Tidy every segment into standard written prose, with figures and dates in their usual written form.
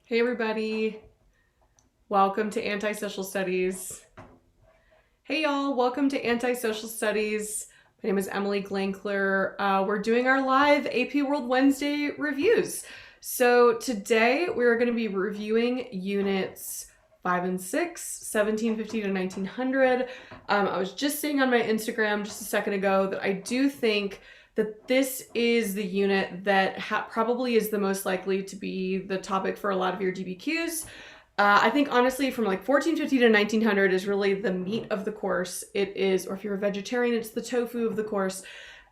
Hey everybody, welcome to Anti-Social Studies. Hey y'all, welcome to Anti-Social Studies. My name is Emily Glankler. We're doing our live AP World Wednesday reviews. So today we're going to be reviewing units 5 and 6, 1750 to 1900. I was just saying on my Instagram just a second ago that I do think that this is the unit that probably is the most likely to be the topic for a lot of your DBQs. I think honestly from like 1450 to 1900 is really the meat of the course. It is, or if you're a vegetarian, it's the tofu of the course.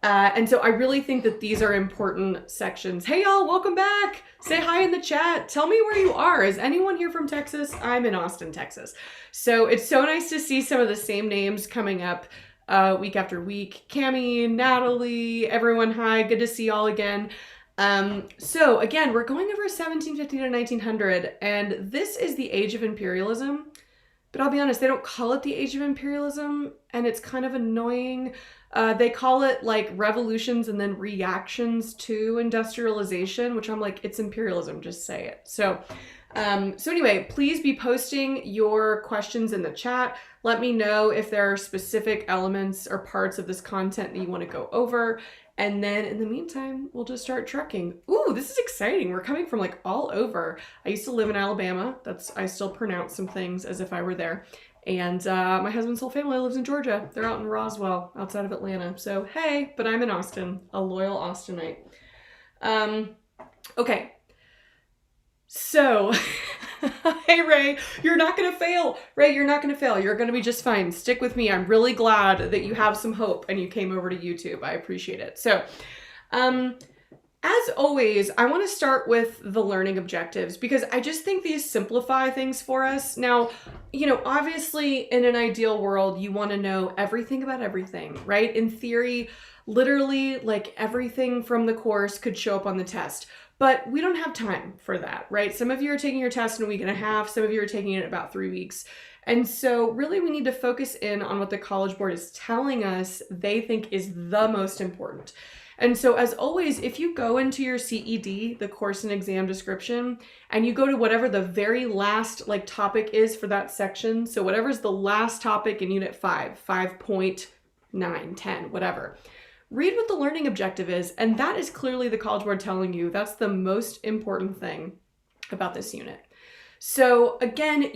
And so I really think that these are important sections. Hey y'all, welcome back. Say hi in the chat. Tell me where you are. Is anyone here from Texas? I'm in Austin, Texas. So it's so nice to see some of the same names coming up week after week. Cami, Natalie, everyone, hi, good to see y'all again. So again, we're going over 1750 to 1900, and this is the age of imperialism. But I'll be honest, they don't call it the age of imperialism, and it's kind of annoying. They call it like revolutions and then reactions to industrialization, which I'm like, it's imperialism, just say it. So anyway, please be posting your questions in the chat. Let me know if there are specific elements or parts of this content that you want to go over. And then in the meantime, we'll just start trucking. Ooh, this is exciting. We're coming from like all over. I used to live in Alabama. I still pronounce some things as if I were there. And my husband's whole family lives in Georgia. They're out in Roswell, outside of Atlanta. So hey, but I'm in Austin, a loyal Austinite. Okay. So, hey Ray, you're not gonna fail. Ray, you're not gonna fail. You're gonna be just fine. Stick with me. I'm really glad that you have some hope and you came over to YouTube. I appreciate it. So, as always, I want to start with the learning objectives because I just think these simplify things for us. Now, obviously in an ideal world, you want to know everything about everything, right? In theory, literally like everything from the course could show up on the test. But we don't have time for that, right? Some of you are taking your test in a week and a half. Some of you are taking it in about 3 weeks. And so really we need to focus in on what the College Board is telling us they think is the most important. And so as always, if you go into your CED, the course and exam description, and you go to whatever the very last topic is for that section, so whatever's the last topic in Unit 5, 5.9, 10, whatever, read what the learning objective is, and that is clearly the College Board telling you that's the most important thing about this unit. So again,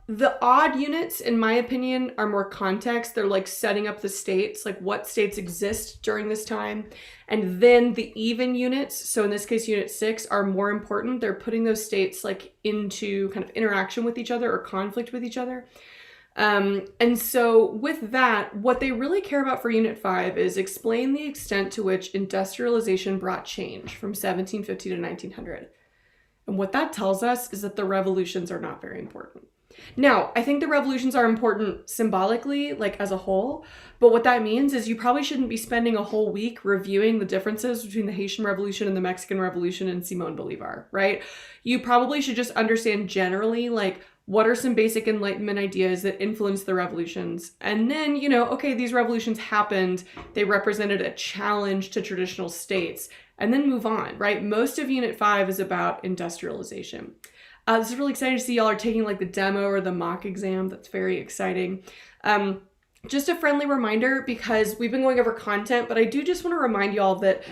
the odd units, in my opinion, are more context. They're like setting up the states, like what states exist during this time. And then the even units, so in this case, Unit 6, are more important. They're putting those states like into kind of interaction with each other or conflict with each other. And so with that, what they really care about for Unit 5 is explain the extent to which industrialization brought change from 1750 to 1900. And what that tells us is that the revolutions are not very important. Now, I think the revolutions are important symbolically, like as a whole, but what that means is you probably shouldn't be spending a whole week reviewing the differences between the Haitian Revolution and the Mexican Revolution and Simón Bolívar, right? You probably should just understand generally, like, what are some basic Enlightenment ideas that influence the revolutions? And then, okay, these revolutions happened. They represented a challenge to traditional states, and then move on, right? Most of Unit 5 is about industrialization. This is really exciting to see y'all are taking like the demo or the mock exam. That's very exciting. Just a friendly reminder, because we've been going over content, but I do just want to remind y'all that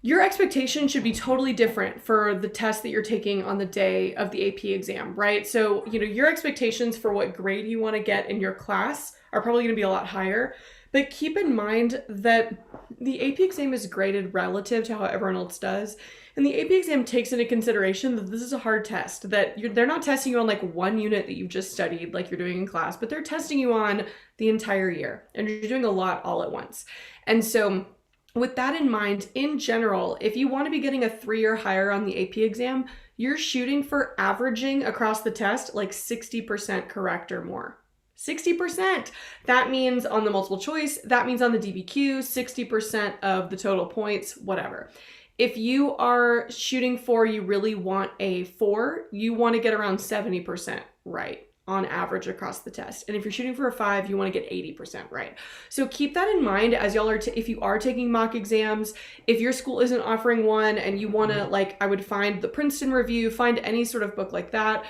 your expectation should be totally different for the test that you're taking on the day of the AP exam, right? So, your expectations for what grade you want to get in your class are probably going to be a lot higher. But keep in mind that the AP exam is graded relative to how everyone else does. And the AP exam takes into consideration that this is a hard test, that they're not testing you on like one unit that you've just studied like you're doing in class, but they're testing you on the entire year. And you're doing a lot all at once. And so with that in mind, in general, if you want to be getting a 3 or higher on the AP exam, you're shooting for averaging across the test like 60% correct or more. 60%. That means on the multiple choice, that means on the DBQ, 60% of the total points, whatever. If you are shooting for, you really want a 4, you want to get around 70% right. on average across the test. And if you're shooting for a 5, you want to get 80% right. So keep that in mind as y'all are, if you are taking mock exams, if your school isn't offering one and you want to, like, I would find the Princeton Review, find any sort of book like that.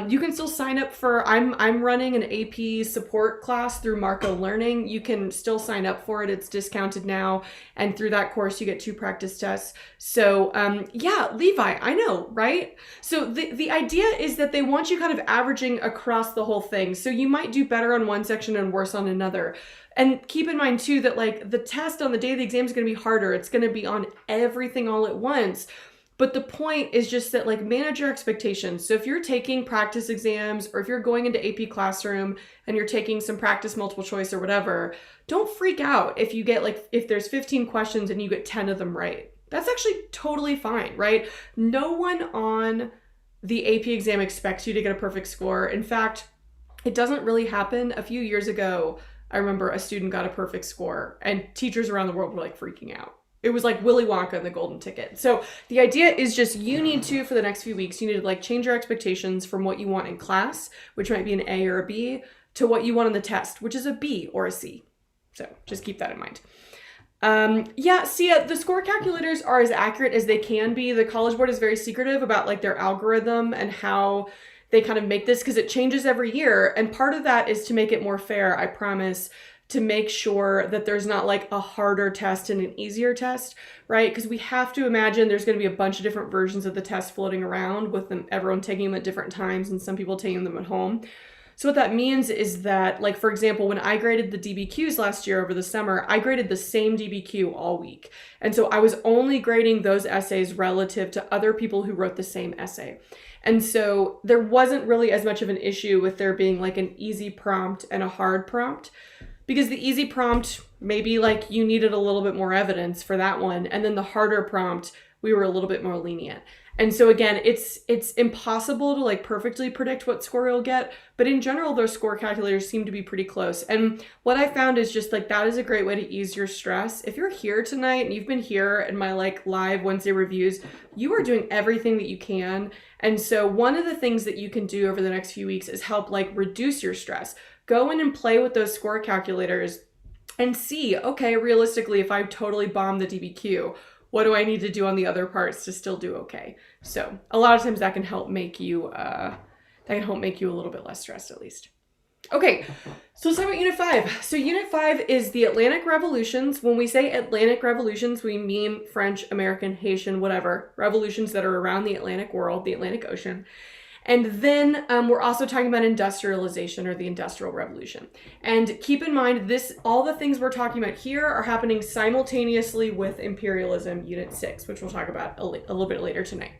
You can still sign up for, I'm running an AP support class through Marco Learning. You can still sign up for it. It's discounted now. And through that course, you get 2 practice tests. So yeah, Levi, I know, right? So the idea is that they want you kind of averaging across the whole thing. So you might do better on one section and worse on another. And keep in mind too, that like the test on the day of the exam is going to be harder. It's going to be on everything all at once. But the point is just that, like, manage your expectations. So if you're taking practice exams or if you're going into AP Classroom and you're taking some practice multiple choice or whatever, don't freak out if you get, like, if there's 15 questions and you get 10 of them right. That's actually totally fine, right? No one on the AP exam expects you to get a perfect score. In fact, it doesn't really happen. A few years ago, I remember a student got a perfect score and teachers around the world were like freaking out. It was like Willy Wonka and the Golden Ticket. So the idea is just you need to, for the next few weeks, you need to like change your expectations from what you want in class, which might be an A or a B, to what you want on the test, which is a B or a C. So just keep that in mind. Yeah, see, the score calculators are as accurate as they can be. The College Board is very secretive about like their algorithm and how they kind of make this because it changes every year. And part of that is to make it more fair, I promise, to make sure that there's not like a harder test and an easier test, right? Because we have to imagine there's going to be a bunch of different versions of the test floating around with them, everyone taking them at different times and some people taking them at home. So what that means is that, like, for example, when I graded the DBQs last year over the summer, I graded the same DBQ all week. And so I was only grading those essays relative to other people who wrote the same essay. And so there wasn't really as much of an issue with there being like an easy prompt and a hard prompt. Because the easy prompt, maybe like you needed a little bit more evidence for that one. And then the harder prompt, we were a little bit more lenient. And so again, it's impossible to like perfectly predict what score you'll get. But in general, those score calculators seem to be pretty close. And what I found is just like that is a great way to ease your stress. If you're here tonight and you've been here in my like live Wednesday reviews, you are doing everything that you can. And so one of the things that you can do over the next few weeks is help like reduce your stress. Go in and play with those score calculators and see, okay, realistically, if I totally bomb the DBQ, what do I need to do on the other parts to still do okay? So a lot of times that can help make you a little bit less stressed at least. Okay, so let's talk about Unit 5. So Unit 5 is the Atlantic Revolutions. When we say Atlantic Revolutions, we mean French, American, Haitian, whatever, revolutions that are around the Atlantic world, the Atlantic Ocean. And then we're also talking about industrialization or the Industrial Revolution. And keep in mind, all the things we're talking about here are happening simultaneously with Imperialism, Unit 6, which we'll talk about a little bit later tonight.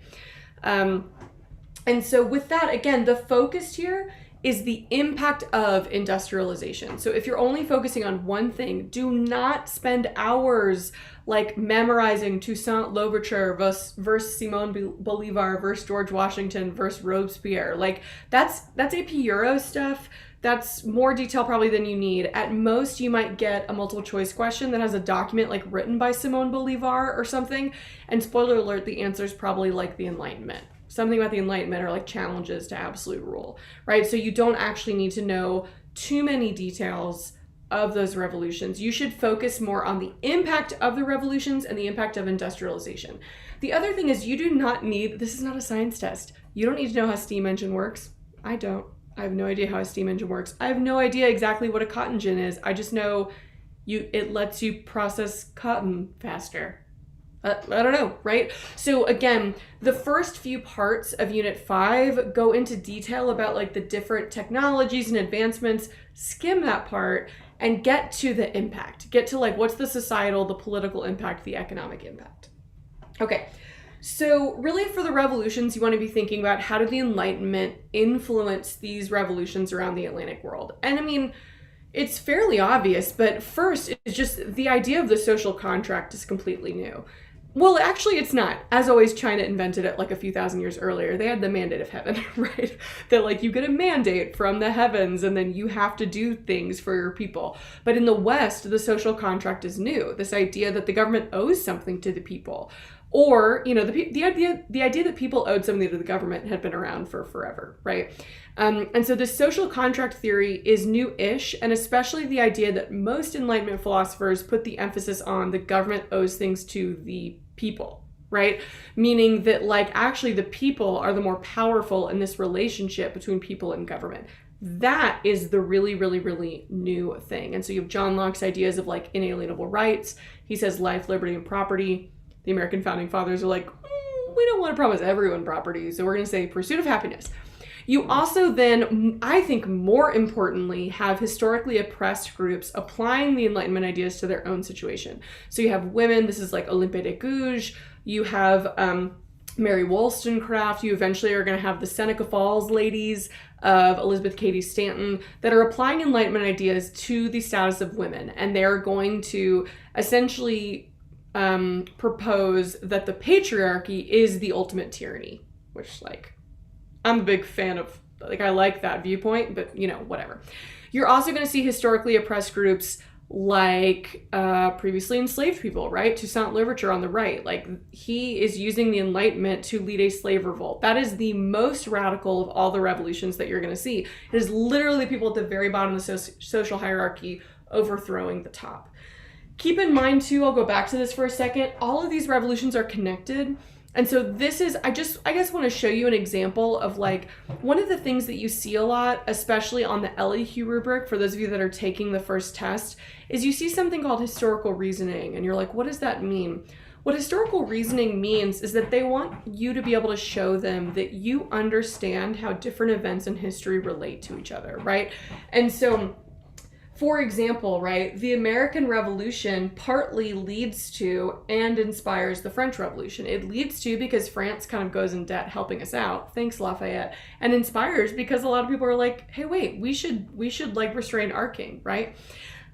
And so with that, again, the focus here is the impact of industrialization. So if you're only focusing on one thing, do not spend hours like memorizing Toussaint Louverture versus Simon Bolivar versus George Washington versus Robespierre. Like that's AP Euro stuff. That's more detail probably than you need. At most, you might get a multiple choice question that has a document like written by Simon Bolivar or something. And spoiler alert, the answer is probably like the Enlightenment. Something about the Enlightenment or like challenges to absolute rule, right? So you don't actually need to know too many details of those revolutions. You should focus more on the impact of the revolutions and the impact of industrialization. The other thing is you do not need, this is not a science test. You don't need to know how a steam engine works. I don't. I have no idea how a steam engine works. I have no idea exactly what a cotton gin is. I just know it lets you process cotton faster. I don't know, right? So again, the first few parts of Unit 5 go into detail about like the different technologies and advancements. Skim that part and get to the impact. Get to like what's the societal, the political impact, the economic impact. Okay, so really for the revolutions, you want to be thinking about how did the Enlightenment influence these revolutions around the Atlantic world? And I mean, it's fairly obvious, but first, it's just the idea of the social contract is completely new. Well, actually, it's not. As always, China invented it like a few thousand years earlier. They had the mandate of heaven, right? That like you get a mandate from the heavens and then you have to do things for your people. But in the West, the social contract is new. This idea that the government owes something to the people. Or, the idea that people owed something to the government had been around for forever, right? And so this social contract theory is new-ish, and especially the idea that most Enlightenment philosophers put the emphasis on the government owes things to the people, right? Meaning that, like, actually the people are the more powerful in this relationship between people and government. That is the really, really, really new thing. And so you have John Locke's ideas of, like, inalienable rights. He says life, liberty, and property. The American founding fathers are like, we don't want to promise everyone property, so we're going to say pursuit of happiness. You also then, I think more importantly, have historically oppressed groups applying the Enlightenment ideas to their own situation. So you have women, this is like Olympe de Gouges. You have Mary Wollstonecraft. You eventually are going to have the Seneca Falls ladies of Elizabeth Cady Stanton that are applying Enlightenment ideas to the status of women. And they're going to essentially propose that the patriarchy is the ultimate tyranny, which, like, I'm a big fan of, like, I like that viewpoint, but, whatever. You're also going to see historically oppressed groups like previously enslaved people, right? Toussaint Louverture on the right. Like, he is using the Enlightenment to lead a slave revolt. That is the most radical of all the revolutions that you're going to see. It is literally people at the very bottom of the social hierarchy overthrowing the top. Keep in mind, too, I'll go back to this for a second, all of these revolutions are connected. And so this is, I guess want to show you an example of, like, one of the things that you see a lot, especially on the Elihu rubric, for those of you that are taking the first test, is you see something called historical reasoning. And you're like, what does that mean? What historical reasoning means is that they want you to be able to show them that you understand how different events in history relate to each other, right? And so, for example, right, the American Revolution partly leads to and inspires the French Revolution. It leads to because France kind of goes in debt helping us out, thanks Lafayette, and inspires because a lot of people are like, hey, wait, we should like restrain our king, right?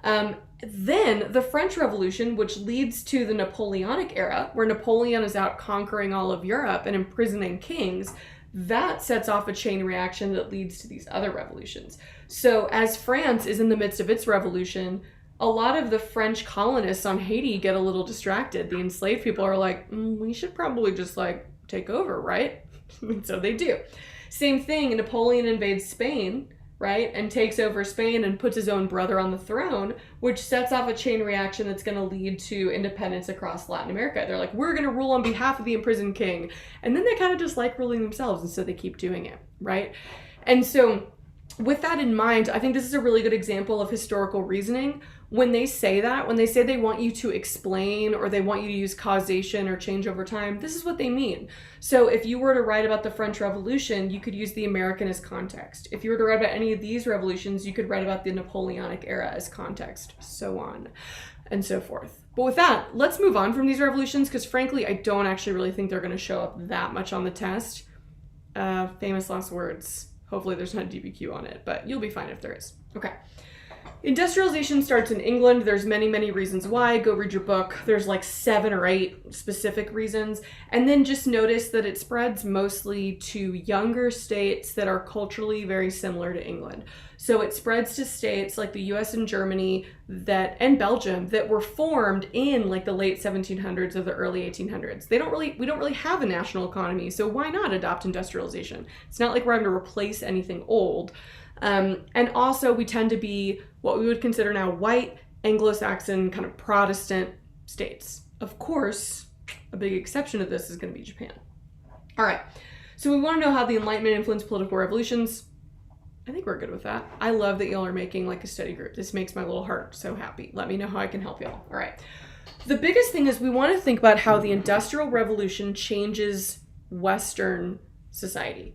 Then the French Revolution, which leads to the Napoleonic era, where Napoleon is out conquering all of Europe and imprisoning kings, that sets off a chain reaction that leads to these other revolutions. So as France is in the midst of its revolution, a lot of the French colonists on Haiti get a little distracted. The enslaved people are like, we should probably just, like, take over, right? And so they do. Same thing, Napoleon invades Spain, right, and takes over Spain and puts his own brother on the throne, which sets off a chain reaction that's going to lead to independence across Latin America. They're like, we're going to rule on behalf of the imprisoned king. And then they kind of just like ruling themselves, and so they keep doing it, right? And so with that in mind, I think this is a really good example of historical reasoning. When they say that, when they say they want you to explain or they want you to use causation or change over time, this is what they mean. So if you were to write about the French Revolution, you could use the American as context. If you were to write about any of these revolutions, you could write about the Napoleonic era as context, so on and so forth. But with that, let's move on from these revolutions, because frankly, I don't actually really think they're going to show up that much on the test. Famous last words. Hopefully there's not a DBQ on it, but you'll be fine if there is. Okay. Industrialization starts in England. There's many, many reasons why. Go read your book. There's like 7 or 8 specific reasons. And then just notice that it spreads mostly to younger states that are culturally very similar to England. So it spreads to states like the US and Germany and Belgium that were formed in like the late 1700s or the early 1800s. We don't really have a national economy, so why not adopt industrialization? It's not like we're having to replace anything old. And also we tend to be what we would consider now white, Anglo-Saxon, kind of Protestant states. Of course, a big exception to this is going to be Japan. All right, so we want to know how the Enlightenment influenced political revolutions. I think we're good with that. I love that y'all are making like a study group. This makes my little heart so happy. Let me know how I can help y'all. All right. The biggest thing is we want to think about how the Industrial Revolution changes Western society.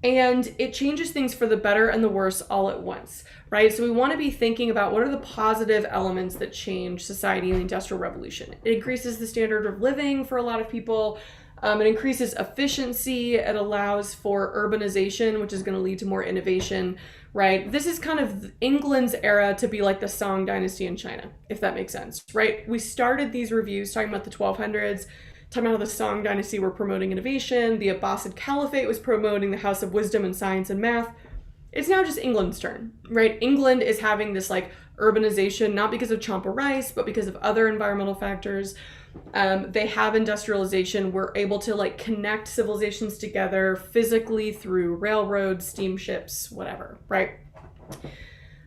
And it changes things for the better and the worse all at once, right? So we want to be thinking about what are the positive elements that change society in the Industrial Revolution. It increases the standard of living for a lot of people. It increases efficiency. It allows for urbanization, which is going to lead to more innovation, right? This is kind of England's era to be like the Song dynasty in China, if that makes sense, right? We started these reviews talking about the 1200s, talking about how the Song dynasty were promoting innovation. The Abbasid Caliphate was promoting the house of wisdom and science and math. it's now just England's turn, right? England is having this like urbanization, not because of Champa rice, but because of other environmental factors. They have industrialization. We're able to like connect civilizations together physically through railroads, steamships, whatever, right?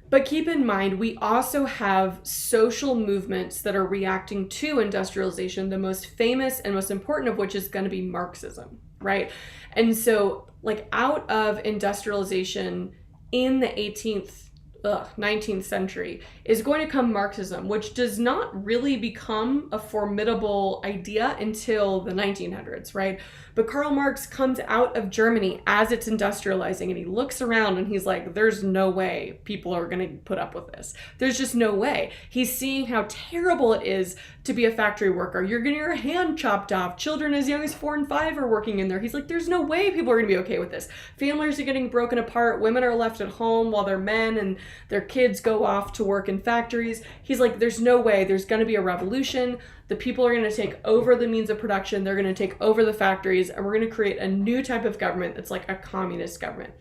But keep in mind, we also have social movements that are reacting to industrialization, the most famous and most important of which is going to be Marxism, right? And so, like, out of industrialization in the 19th century is going to come Marxism, which does not really become a formidable idea until the 1900s, right? But Karl Marx comes out of Germany as it's industrializing, and he looks around and he's like, there's no way people are going to put up with this. There's just no way. He's seeing how terrible it is to be a factory worker. You're getting your hand chopped off. Children as young as 4 and 5 are working in there. He's like, there's no way people are going to be okay with this. Families are getting broken apart. Women are left at home while their men and their kids go off to work in factories. He's like, there's no way. There's going to be a revolution. The people are going to take over the means of production. They're going to take over the factories, and we're going to create a new type of government that's like a communist government.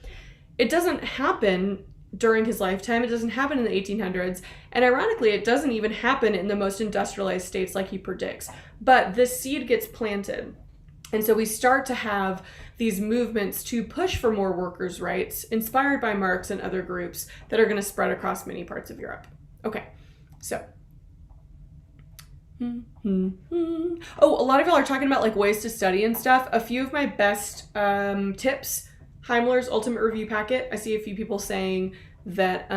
It doesn't happen during his lifetime. It doesn't happen in the 1800s. And ironically, it doesn't even happen in the most industrialized states like he predicts. But this seed gets planted. And so we start to have these movements to push for more workers' rights, inspired by Marx and other groups that are going to spread across many parts of Europe. Okay, so. Oh, a lot of y'all are talking about like ways to study and stuff. A few of my best tips, Heimler's Ultimate Review Packet. I see a few people saying that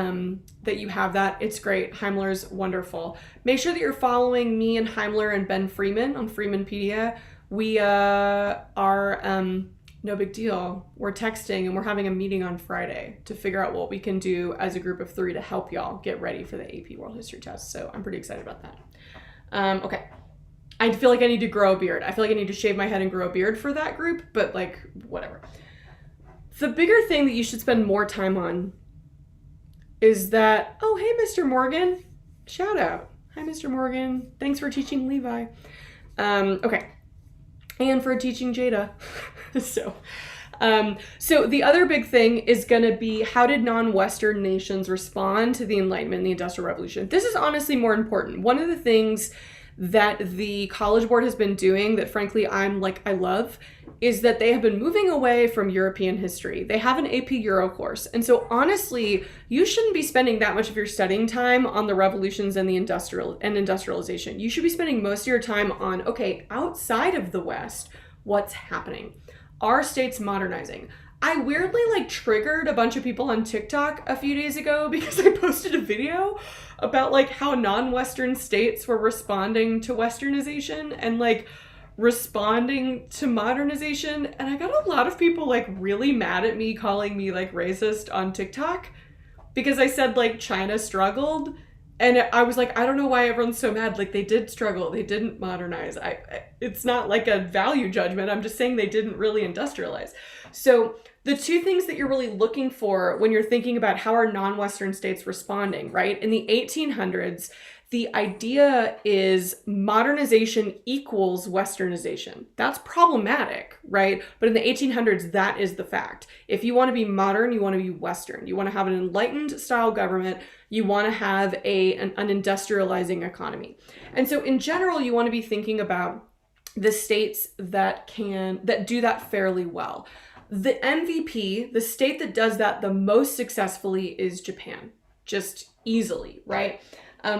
that you have that. It's great. Heimler's wonderful. Make sure that you're following me and Heimler and Ben Freeman on Freemanpedia. We are no big deal. We're texting and we're having a meeting on Friday to figure out what we can do as a group of 3 to help y'all get ready for the AP World History test. So I'm pretty excited about that. Okay. I feel like I need to grow a beard. I feel like I need to shave my head and grow a beard for that group, but like, whatever. The bigger thing that you should spend more time on is that, oh, hey, Mr. Morgan. Shout out. Hi, Mr. Morgan. Thanks for teaching Levi. Okay. And for teaching Jada. So the other big thing is going to be, how did non-Western nations respond to the Enlightenment and the Industrial Revolution? This is honestly more important. One of the things that the College Board has been doing that frankly I love is that they have been moving away from European history. They have an AP Euro course. And so honestly, you shouldn't be spending that much of your studying time on the revolutions and the industrialization. You should be spending most of your time on, okay, outside of the West, what's happening? Are states modernizing? I weirdly triggered a bunch of people on TikTok a few days ago because I posted a video about how non-Western states were responding to Westernization and responding to modernization. And I got a lot of people really mad at me, calling me racist on TikTok because I said China struggled. And I was like, I don't know why everyone's so mad. They did struggle. They didn't modernize. It's not a value judgment. I'm just saying they didn't really industrialize. So the two things that you're really looking for when you're thinking about how are non-Western states responding, right? In the 1800s, the idea is modernization equals Westernization. That's problematic, right? But in the 1800s, that is the fact. If you want to be modern, you want to be Western. You want to have an enlightened style government. You want to have an industrializing economy. And so in general, you want to be thinking about the states that do that fairly well. The MVP, the state that does that the most successfully is Japan, just easily, right?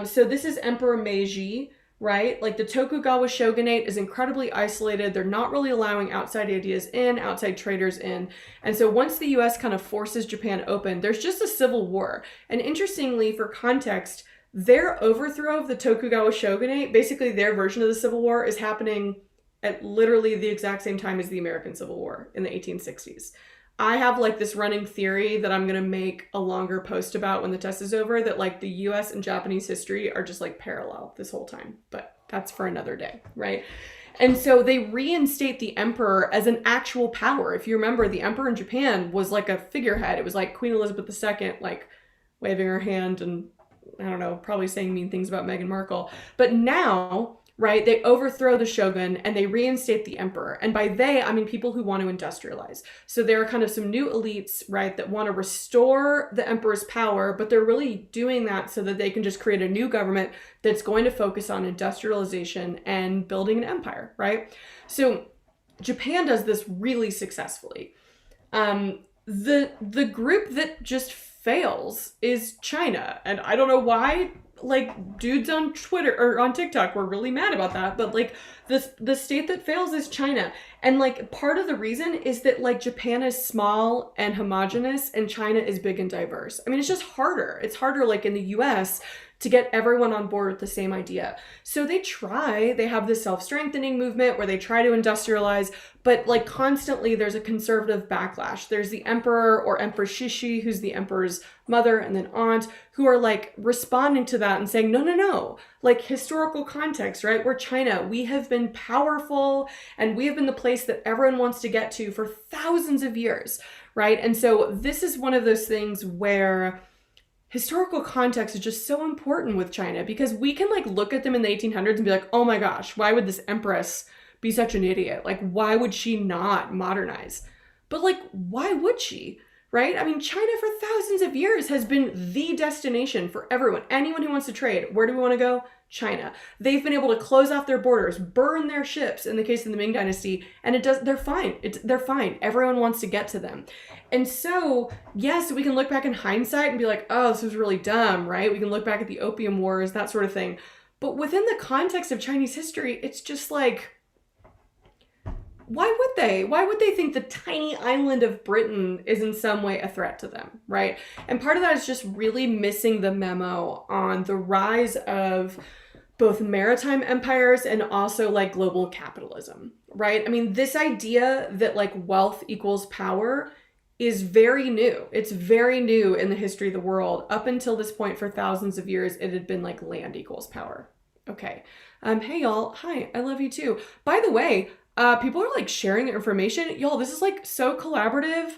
So this is Emperor Meiji, right? The Tokugawa shogunate is incredibly isolated. They're not really allowing outside ideas in, outside traders in. And so once the US kind of forces Japan open, there's just a civil war. And interestingly, for context, their overthrow of the Tokugawa shogunate, basically their version of the Civil War, is happening at literally the exact same time as the American Civil War in the 1860s. I have this running theory that I'm going to make a longer post about when the test is over, that the US and Japanese history are just parallel this whole time, but that's for another day, right? And so they reinstate the emperor as an actual power. If you remember, the emperor in Japan was a figurehead. It was Queen Elizabeth II, waving her hand and, I don't know, probably saying mean things about Meghan Markle. But now, right? They overthrow the shogun and they reinstate the emperor. And by they, I mean people who want to industrialize. So there are kind of some new elites, right, that want to restore the emperor's power, but they're really doing that so that they can just create a new government that's going to focus on industrialization and building an empire, right? So Japan does this really successfully. The group that just fails is China. And I don't know why, like, dudes on Twitter or on TikTok were really mad about that, but like the state that fails is China. And like part of the reason is that like Japan is small and homogenous and China is big and diverse. I mean, it's just harder. It's harder like in the US to get everyone on board with the same idea. So they have this self-strengthening movement where they try to industrialize, but like constantly there's a conservative backlash. There's the emperor or Empress Shishi, who's the emperor's mother and then aunt, who are like responding to that and saying, no, like historical context, right? We're China. We have been powerful and we have been the place that everyone wants to get to for thousands of years, right? And so this is one of those things where historical context is just so important with China, because we can like look at them in the 1800s and be like, oh my gosh, why would this empress be such an idiot? Like, why would she not modernize? But like, why would she? Right? I mean, China for thousands of years has been the destination for everyone. Anyone who wants to trade, where do we want to go? China. They've been able to close off their borders, burn their ships in the case of the Ming Dynasty, and they're fine. They're fine. Everyone wants to get to them. And so, yes, we can look back in hindsight and be like, oh, this was really dumb, right? We can look back at the Opium Wars, that sort of thing. But within the context of Chinese history, it's just like, why would they? Why would they think the tiny island of Britain is in some way a threat to them, right? And part of that is just really missing the memo on the rise of both maritime empires and also like global capitalism, right? I mean, this idea that like wealth equals power is very new. It's very new in the history of the world. Up until this point, for thousands of years, it had been like land equals power. Okay. Hey y'all. Hi, I love you too. By the way, people are like sharing their information. Y'all, this is like so collaborative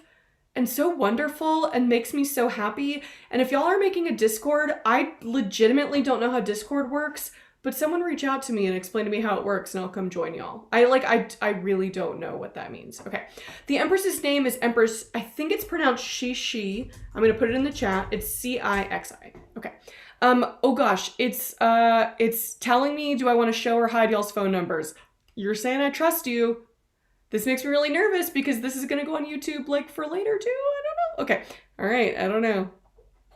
and so wonderful and makes me so happy. And if y'all are making a Discord, I legitimately don't know how Discord works, but someone reach out to me and explain to me how it works and I'll come join y'all. I really don't know what that means. Okay. The Empress's name is Empress, I think it's pronounced Shishi. I'm going to put it in the chat. It's Cixi. Okay. Oh gosh, it's telling me, do I want to show or hide y'all's phone numbers? You're saying I trust you. This makes me really nervous because this is going to go on YouTube like for later too. I don't know. Okay. All right. I don't know.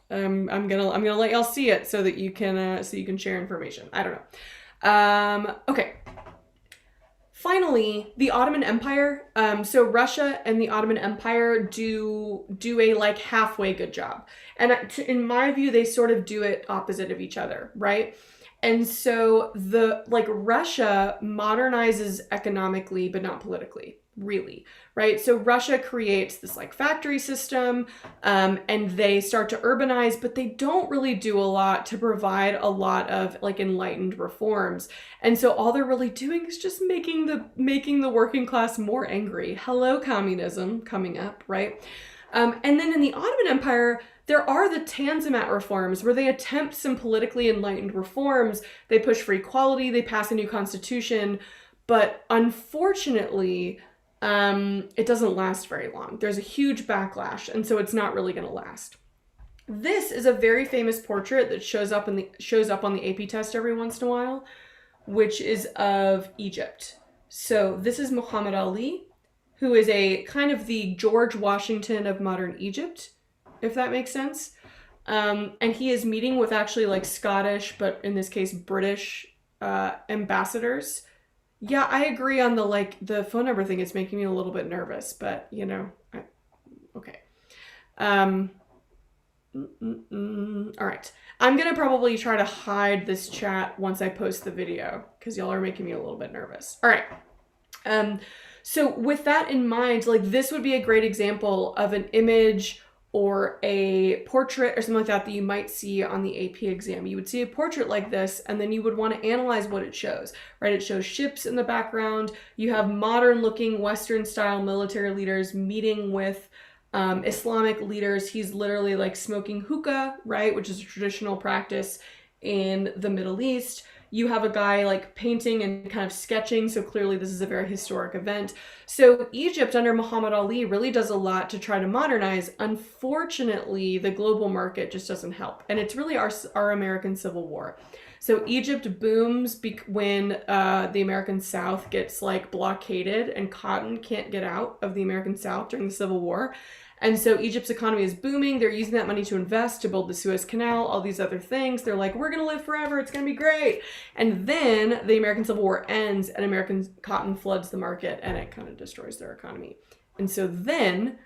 I'm gonna let y'all see it so that you can share information. I don't know. Okay. Finally, the Ottoman Empire. So Russia and the Ottoman Empire do a like halfway good job, and in my view, they sort of do it opposite of each other, right? And so Russia modernizes economically, but not politically, really, right? So Russia creates this like factory system, and they start to urbanize, but they don't really do a lot to provide a lot of like enlightened reforms. And so all they're really doing is just making the working class more angry. Hello, communism coming up, right? And then in the Ottoman Empire, there are the Tanzimat reforms where they attempt some politically enlightened reforms. They push for equality, they pass a new constitution, but unfortunately, it doesn't last very long. There's a huge backlash, and so it's not really going to last. This is a very famous portrait that shows up on the AP test every once in a while, which is of Egypt. So this is Muhammad Ali, who is a kind of the George Washington of modern Egypt, if that makes sense. And he is meeting with actually like Scottish, but in this case, British ambassadors. Yeah, I agree on the phone number thing. It's making me a little bit nervous, but you know, okay. All right. I'm going to probably try to hide this chat once I post the video because y'all are making me a little bit nervous. All right. So with that in mind, like this would be a great example of an image or a portrait or something like that you might see on the AP exam. You would see a portrait like this, and then you would want to analyze what it shows, right? It shows ships in the background. You have modern looking Western style military leaders meeting with Islamic leaders. He's literally like smoking hookah, right? Which is a traditional practice in the Middle East. You have a guy like painting and kind of sketching, so clearly this is a very historic event. So Egypt under Muhammad Ali really does a lot to try to modernize. Unfortunately, the global market just doesn't help, and it's really our American Civil War. So Egypt booms when the American South gets like blockaded and cotton can't get out of the American South during the Civil War. And so Egypt's economy is booming. They're using that money to invest, to build the Suez Canal, all these other things. They're like, we're going to live forever. It's going to be great. And then the American Civil War ends and American cotton floods the market and it kind of destroys their economy. And so then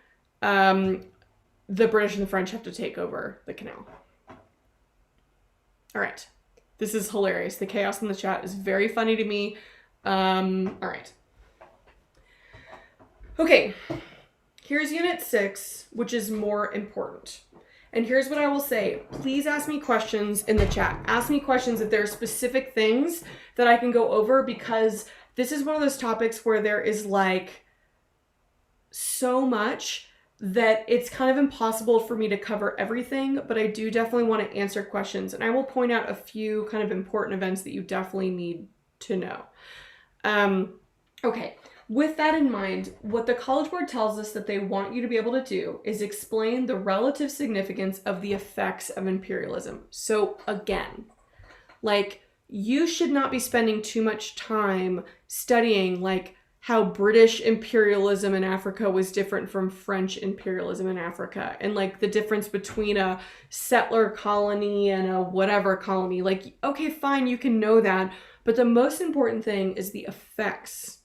the British and the French have to take over the canal. All right. This is hilarious. The chaos in the chat is very funny to me. All right. Okay. Here's Unit 6, which is more important. And here's what I will say. Please ask me questions in the chat. Ask me questions if there are specific things that I can go over, because this is one of those topics where there is like so much that it's kind of impossible for me to cover everything, but I do definitely want to answer questions. And I will point out a few kind of important events that you definitely need to know. Okay. With that in mind, what the College Board tells us that they want you to be able to do is explain the relative significance of the effects of imperialism. So again, like, you should not be spending too much time studying like how British imperialism in Africa was different from French imperialism in Africa, and like the difference between a settler colony and a whatever colony. Like, okay, fine, you can know that, but the most important thing is the effects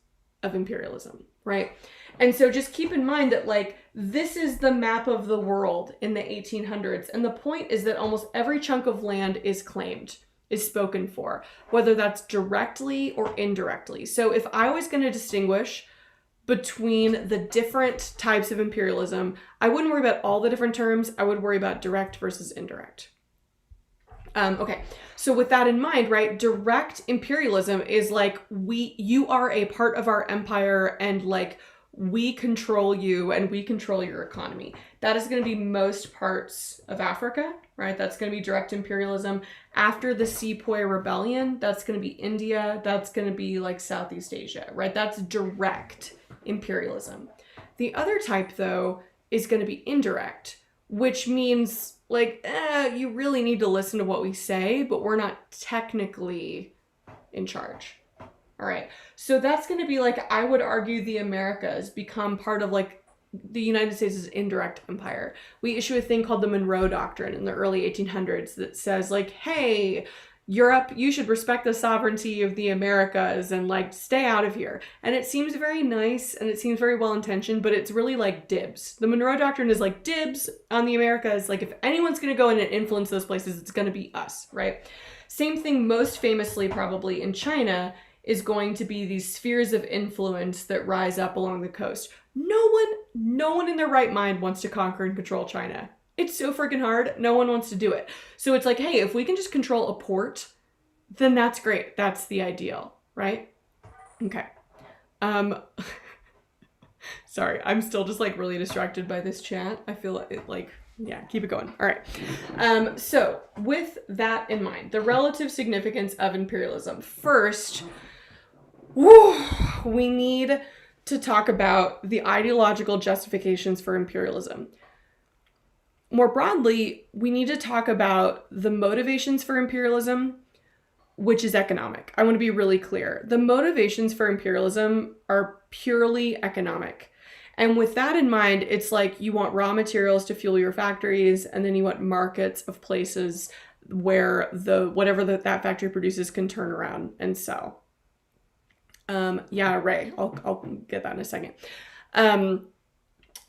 of imperialism, right? And so just keep in mind that like this is the map of the world in the 1800s, and the point is that almost every chunk of land is claimed, is spoken for, whether that's directly or indirectly. So if I was going to distinguish between the different types of imperialism, I wouldn't worry about all the different terms. I would worry about direct versus indirect. Okay, so with that in mind, right, direct imperialism is like you are a part of our empire and like we control you and we control your economy. That is going to be most parts of Africa, right? That's going to be direct imperialism. After the Sepoy Rebellion, that's going to be India. That's going to be like Southeast Asia, right? That's direct imperialism. The other type, though, is going to be indirect, which means like, you really need to listen to what we say, but we're not technically in charge. All right. So that's going to be like, I would argue the Americas become part of like the United States' indirect empire. We issue a thing called the Monroe Doctrine in the early 1800s that says like, hey, Europe, you should respect the sovereignty of the Americas and like stay out of here. And it seems very nice and it seems very well intentioned, but it's really like dibs. The Monroe Doctrine is like dibs on the Americas. Like if anyone's going to go in and influence those places, it's going to be us, right? Same thing most famously probably in China is going to be these spheres of influence that rise up along the coast. No one in their right mind wants to conquer and control China. It's so freaking hard. No one wants to do it. So it's like, hey, if we can just control a port, then that's great. That's the ideal, right? Okay. Sorry, I'm still just like really distracted by this chat. I feel like, yeah, keep it going. All right. So with that in mind, the relative significance of imperialism. First, we need to talk about the ideological justifications for imperialism. More broadly, we need to talk about the motivations for imperialism, which is economic. I want to be really clear. The motivations for imperialism are purely economic. And with that in mind, it's like you want raw materials to fuel your factories, and then you want markets of places where whatever that factory produces can turn around and sell. Yeah, Ray, I'll get that in a second.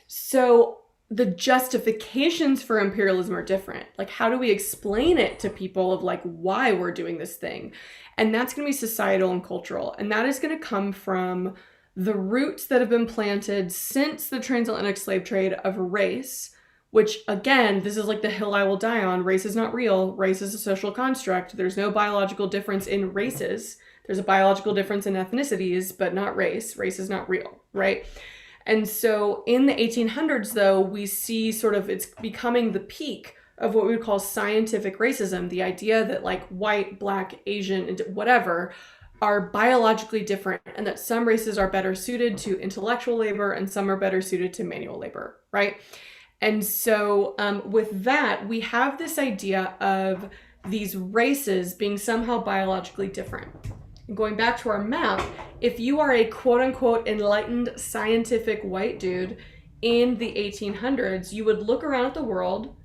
So the justifications for imperialism are different. Like, how do we explain it to people of like why we're doing this thing? And that's going to be societal and cultural. And that is going to come from the roots that have been planted since the transatlantic slave trade of race, which again, this is like the hill I will die on. Race is not real. Race is a social construct. There's no biological difference in races. There's a biological difference in ethnicities, but not race. Race is not real, right? And so in the 1800s, though, we see sort of it's becoming the peak of what we would call scientific racism, the idea that like white, black, Asian, and whatever are biologically different, and that some races are better suited to intellectual labor and some are better suited to manual labor, right? And so with that, we have this idea of these races being somehow biologically different. And going back to our map, if you are a quote unquote enlightened scientific white dude in the 1800s, you would look around at the world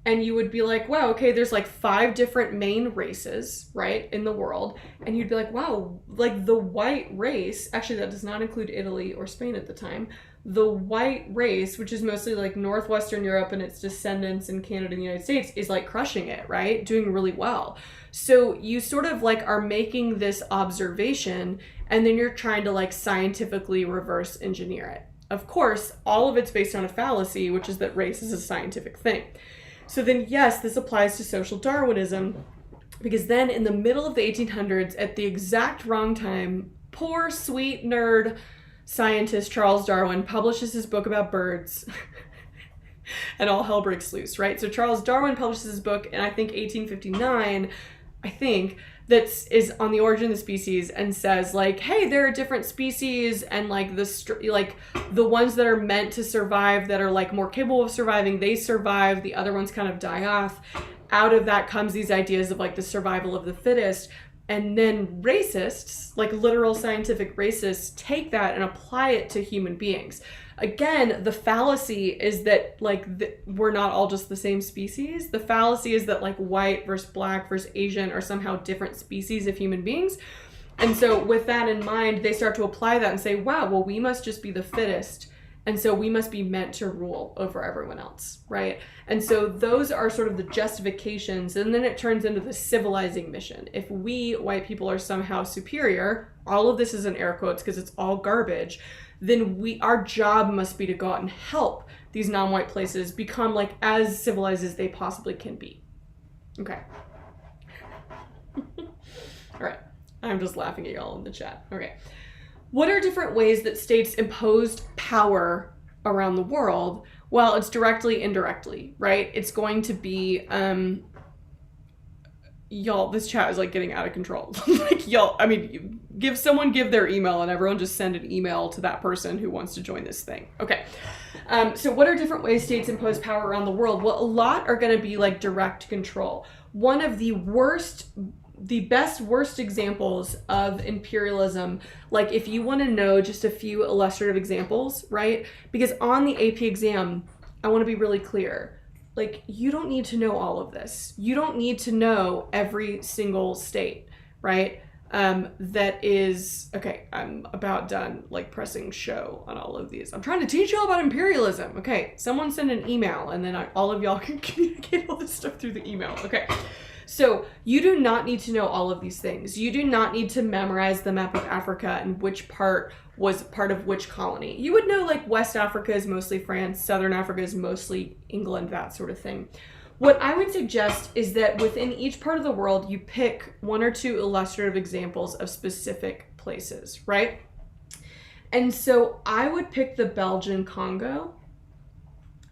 and you would be like, wow, okay, there's like 5 different main races, right, in the world. And you'd be like, wow, like the white race, actually that does not include Italy or Spain at the time, the white race, which is mostly like Northwestern Europe and its descendants in Canada and the United States, is like crushing it, right? Doing really well. So you sort of like are making this observation and then you're trying to like scientifically reverse engineer it. Of course, all of it's based on a fallacy, which is that race is a scientific thing. So then, yes, this applies to social Darwinism, because then in the middle of the 1800s, at the exact wrong time, poor, sweet nerd scientist Charles Darwin publishes his book about birds and all hell breaks loose, right? So Charles Darwin publishes his book in, I think, 1859, that is on the origin of the species and says like, hey, there are different species and like the ones that are meant to survive that are like more capable of surviving, they survive, the other ones kind of die off. Out of that comes these ideas of like the survival of the fittest. And then racists, like literal scientific racists, take that and apply it to human beings. Again, the fallacy is that like we're not all just the same species. The fallacy is that like white versus black versus Asian are somehow different species of human beings. And so with that in mind, they start to apply that and say, wow, well, we must just be the fittest. And so we must be meant to rule over everyone else, right? And so those are sort of the justifications. And then it turns into the civilizing mission. If we, white people, are somehow superior, all of this is in air quotes because it's all garbage, then our job must be to go out and help these non-white places become like as civilized as they possibly can be. Okay. All right. I'm just laughing at y'all in the chat. Okay. What are different ways that states imposed power around the world? Well, it's directly, indirectly, right? It's going to be, y'all, this chat is like getting out of control. Like, y'all, I mean, give their email and everyone just send an email to that person who wants to join this thing. Okay. So what are different ways states impose power around the world? Well, a lot are going to be like direct control. One of the worst examples of imperialism, like if you want to know just a few illustrative examples, right? Because on the AP exam, I want to be really clear. Like, you don't need to know all of this. You don't need to know every single state, right? That is, okay, I'm about done like pressing show on all of these. I'm trying to teach you all about imperialism. Okay, someone send an email and then all of y'all can communicate all this stuff through the email. Okay. So you do not need to know all of these things. You do not need to memorize the map of Africa and which part was part of which colony. You would know like West Africa is mostly France, Southern Africa is mostly England, that sort of thing. What I would suggest is that within each part of the world, you pick 1 or 2 illustrative examples of specific places, right? And so I would pick the Belgian Congo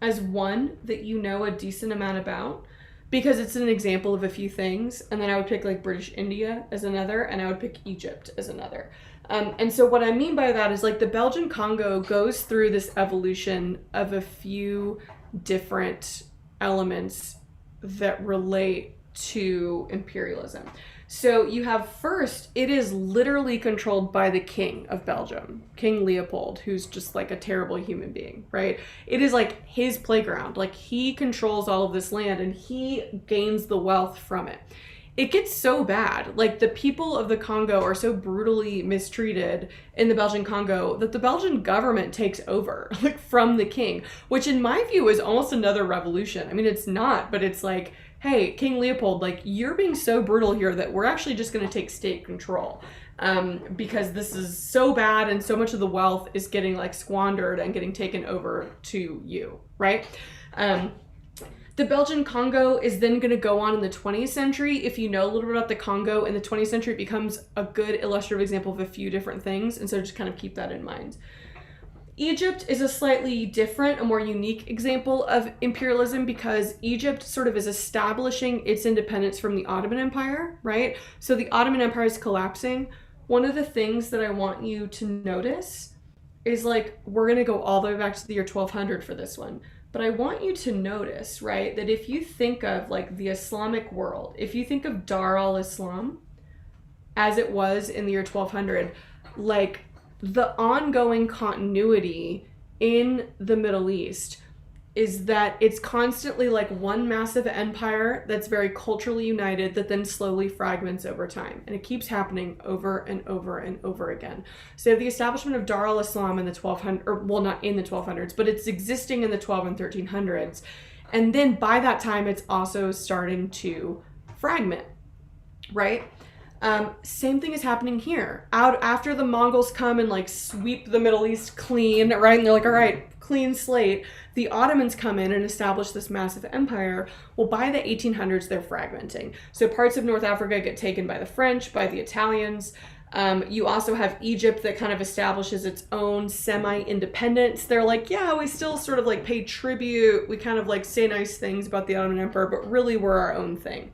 as one that you know a decent amount about, because it's an example of a few things. And then I would pick like British India as another, and I would pick Egypt as another. And so what I mean by that is like the Belgian Congo goes through this evolution of a few different elements that relate to imperialism. So you have first, it is literally controlled by the king of Belgium, King Leopold, who's just like a terrible human being, right? It is like his playground. Like he controls all of this land and he gains the wealth from it. It gets so bad. Like the people of the Congo are so brutally mistreated in the Belgian Congo that the Belgian government takes over like from the king, which in my view is almost another revolution. I mean, it's not, but it's like, hey, King Leopold, like you're being so brutal here that we're actually just going to take state control because this is so bad and so much of the wealth is getting like squandered and getting taken over to you, right? The Belgian Congo is then going to go on in the 20th century. If you know a little bit about the Congo in the 20th century, it becomes a good illustrative example of a few different things. And so just kind of keep that in mind. Egypt is a slightly different, a more unique example of imperialism because Egypt sort of is establishing its independence from the Ottoman Empire, right? So the Ottoman Empire is collapsing. One of the things that I want you to notice is like, we're going to go all the way back to the year 1200 for this one. But I want you to notice, right, that if you think of like the Islamic world, if you think of Dar al-Islam as it was in the year 1200, like the ongoing continuity in the Middle East is that it's constantly like one massive empire that's very culturally united that then slowly fragments over time. And it keeps happening over and over and over again. So the establishment of Dar al-Islam in the 1200s, or well, not in the 1200s, but it's existing in the 12 and 1300s. And then by that time, it's also starting to fragment, right? Same thing is happening here. Out after the Mongols come and like sweep the Middle East clean, right? And they're like, all right, clean slate. The Ottomans come in and establish this massive empire. Well, by the 1800s, they're fragmenting. So parts of North Africa get taken by the French, by the Italians. You also have Egypt that kind of establishes its own semi-independence. They're like, yeah, we still sort of like pay tribute. We kind of like say nice things about the Ottoman Empire, but really we're our own thing.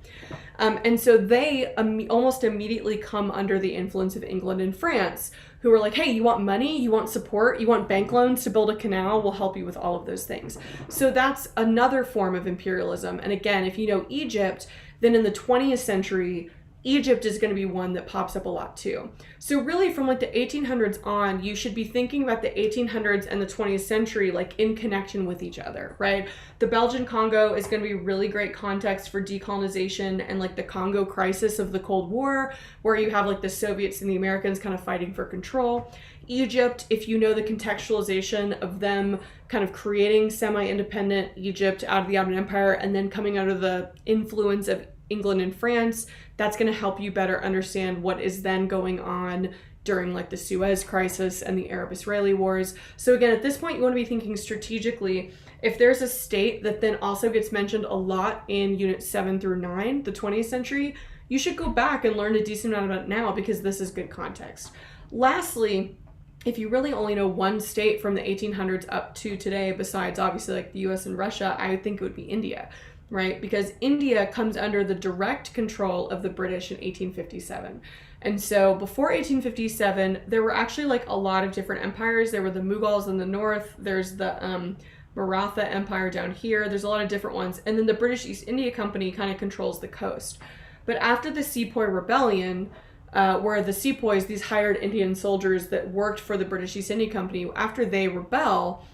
And so they almost immediately come under the influence of England and France, who are like, hey, you want money? You want support? You want bank loans to build a canal? We'll help you with all of those things. So that's another form of imperialism. And again, if you know Egypt, then in the 20th century, Egypt is going to be one that pops up a lot too. So really from like the 1800s on, you should be thinking about the 1800s and the 20th century like in connection with each other, right? The Belgian Congo is going to be really great context for decolonization and like the Congo crisis of the Cold War, where you have like the Soviets and the Americans kind of fighting for control. Egypt, if you know the contextualization of them kind of creating semi-independent Egypt out of the Ottoman Empire and then coming under the influence of England and France, that's going to help you better understand what is then going on during like the Suez Crisis and the Arab-Israeli wars. So again, at this point, you want to be thinking strategically. If there's a state that then also gets mentioned a lot in units 7 through 9, the 20th century, you should go back and learn a decent amount about it now because this is good context. Lastly, if you really only know one state from the 1800s up to today, besides obviously like the US and Russia, I would think it would be India. Right? Because India comes under the direct control of the British in 1857. And so before 1857, there were actually like a lot of different empires. There were the Mughals in the north. There's the Maratha Empire down here. There's a lot of different ones. And then the British East India Company kind of controls the coast. But after the Sepoy Rebellion, where the Sepoys, these hired Indian soldiers that worked for the British East India Company, after they rebel,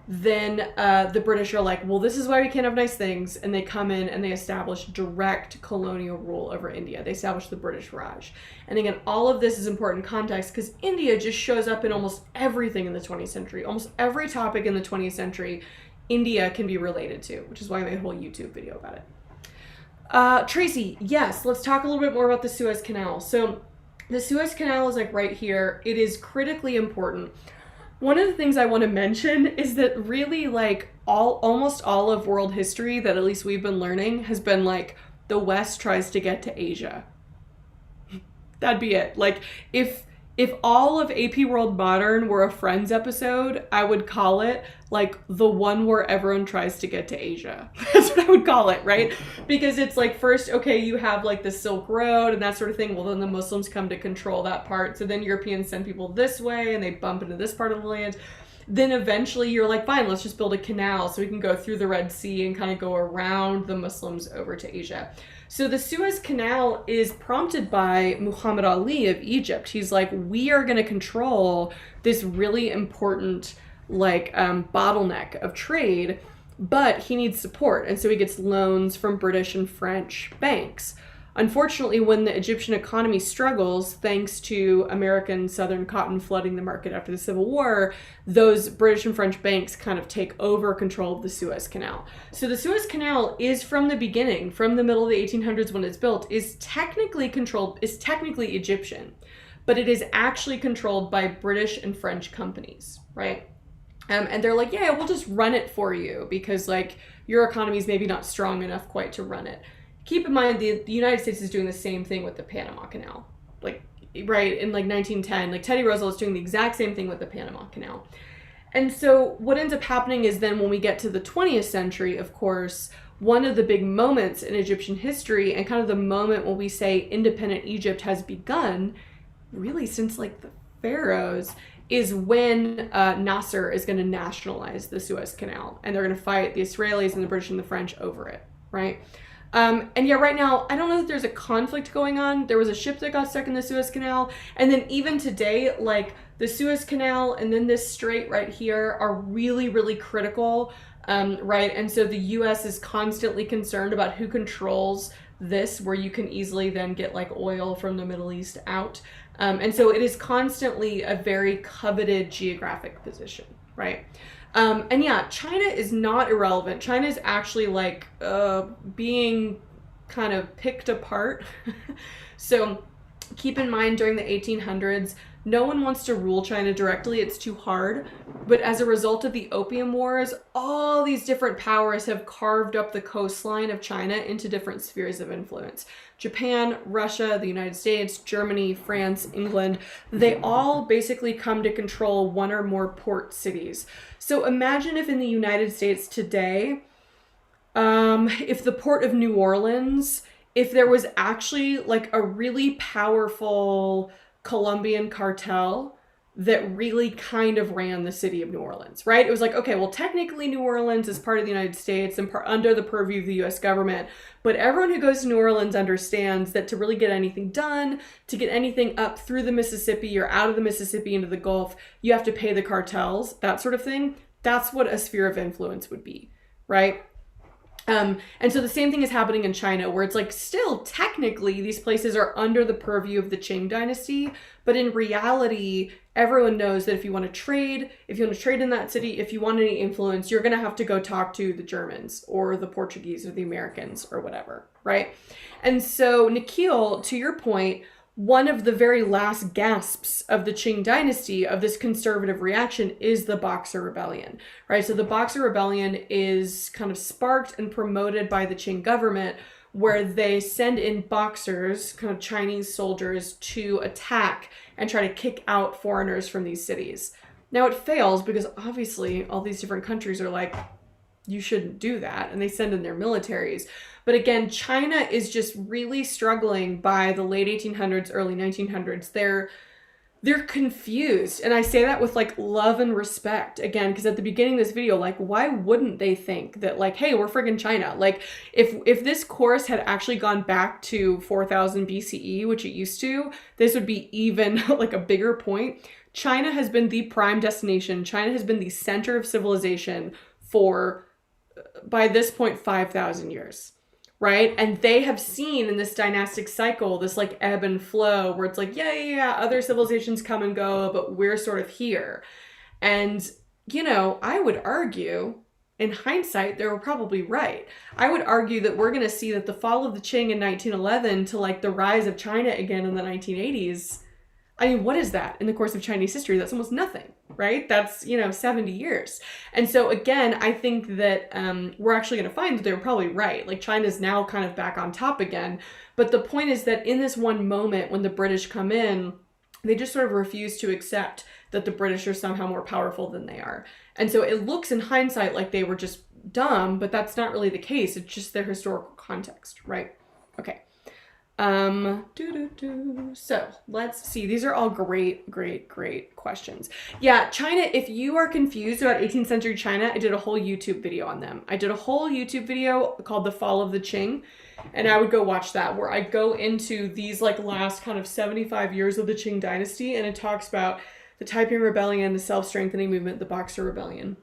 then the British are like, well, this is why we can't have nice things. And they come in and they establish direct colonial rule over India. They establish the British Raj. And again, all of this is important context because India just shows up in almost everything in the 20th century. Almost every topic in the 20th century, India can be related to, which is why I made a whole YouTube video about it. Tracy, yes, let's talk a little bit more about the Suez Canal. So the Suez Canal is like right here. It is critically important. One of the things I want to mention is that really like almost all of world history that at least we've been learning has been like the West tries to get to Asia. That'd be it. Like if all of AP World Modern were a Friends episode, I would call it like the one where everyone tries to get to Asia. That's what I would call it, right? Because it's like first, okay, you have like the Silk Road and that sort of thing. Well, then the Muslims come to control that part. So then Europeans send people this way and they bump into this part of the land. Then eventually you're like, fine, let's just build a canal so we can go through the Red Sea and kind of go around the Muslims over to Asia. So the Suez Canal is prompted by Muhammad Ali of Egypt. He's like, we are going to control this really important like bottleneck of trade, but he needs support. And so he gets loans from British and French banks. Unfortunately, when the Egyptian economy struggles, thanks to American Southern cotton flooding the market after the Civil War, those British and French banks kind of take over control of the Suez Canal. So the Suez Canal is from the beginning, from the middle of the 1800s when it's built, is technically Egyptian, but it is actually controlled by British and French companies, right? And they're like, yeah, we'll just run it for you because like your economy is maybe not strong enough quite to run it. Keep in mind, the United States is doing the same thing with the Panama Canal. Like, right, in like 1910, like Teddy Roosevelt's doing the exact same thing with the Panama Canal. And so what ends up happening is then when we get to the 20th century, of course, one of the big moments in Egyptian history and kind of the moment when we say independent Egypt has begun, really since like the pharaohs, is when Nasser is going to nationalize the Suez Canal, and they're going to fight the Israelis and the British and the French over it, right? And yeah, right now, I don't know that there's a conflict going on. There was a ship that got stuck in the Suez Canal. And then even today, like the Suez Canal and then this strait right here are really, really critical, right? And so the US is constantly concerned about who controls this, where you can easily then get like oil from the Middle East out. And so it is constantly a very coveted geographic position, right? And yeah, China is not irrelevant. China is actually like being kind of picked apart. So keep in mind, during the 1800s, no one wants to rule China directly. It's too hard. But as a result of the Opium Wars, all these different powers have carved up the coastline of China into different spheres of influence. Japan, Russia, the United States, Germany, France, England, they all basically come to control one or more port cities. So imagine if in the United States today, if the port of New Orleans, if there was actually like a really powerful Colombian cartel that really kind of ran the city of New Orleans, right? It was like, okay, well, technically New Orleans is part of the United States and under the purview of the US government, but everyone who goes to New Orleans understands that to really get anything done, to get anything up through the Mississippi or out of the Mississippi into the Gulf, you have to pay the cartels, that sort of thing. That's what a sphere of influence would be, right? And so the same thing is happening in China, where it's like still technically these places are under the purview of the Qing dynasty, but in reality, everyone knows that if you want to trade in that city, if you want any influence, you're going to have to go talk to the Germans or the Portuguese or the Americans or whatever, right? And so, Nikhil, to your point, one of the very last gasps of the Qing dynasty of this conservative reaction is the Boxer Rebellion, right? So the Boxer Rebellion is kind of sparked and promoted by the Qing government, where they send in boxers, kind of Chinese soldiers, to attack and try to kick out foreigners from these cities. Now it fails because obviously all these different countries are like, you shouldn't do that, and they send in their militaries. But again, China is just really struggling by the late 1800s, early 1900s. They're confused. And I say that with like love and respect, again, because at the beginning of this video, like, why wouldn't they think that like, hey, we're friggin' China? Like if this course had actually gone back to 4000 BCE, which it used to, this would be even like a bigger point. China has been the prime destination. China has been the center of civilization for, by this point, 5,000 years. Right? And they have seen in this dynastic cycle, this like ebb and flow where it's like, yeah, other civilizations come and go, but we're sort of here. And, you know, I would argue, in hindsight, they were probably right. I would argue that we're going to see that the fall of the Qing in 1911 to like the rise of China again in the 1980s. I mean, what is that in the course of Chinese history? That's almost nothing, right? That's, 70 years. And so again, I think that we're actually going to find that they were probably right. Like China's now kind of back on top again. But the point is that in this one moment when the British come in, they just sort of refuse to accept that the British are somehow more powerful than they are. And so it looks in hindsight like they were just dumb, but that's not really the case. It's just their historical context, right? Okay. So let's see. These are all great questions. Yeah, China, if you are confused about 18th century China, I did a whole YouTube video on them. I did a whole YouTube video called The Fall of the Qing, and I would go watch that, where I go into these like last kind of 75 years of the Qing dynasty, and it talks about the Taiping Rebellion, the self-strengthening movement, the Boxer Rebellion,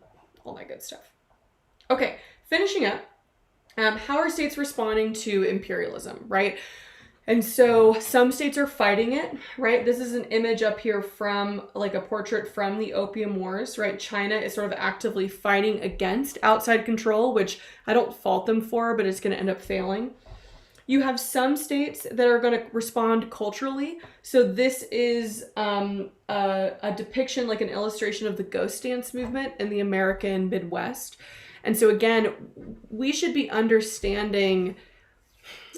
all that good stuff. Okay, finishing up. How are states responding to imperialism, right? And so some states are fighting it, right? This is an image up here from like a portrait from the Opium Wars, right? China is sort of actively fighting against outside control, which I don't fault them for, but it's going to end up failing. You have some states that are going to respond culturally. So this is a depiction, like an illustration of the ghost dance movement in the American Midwest. And so again, we should be understanding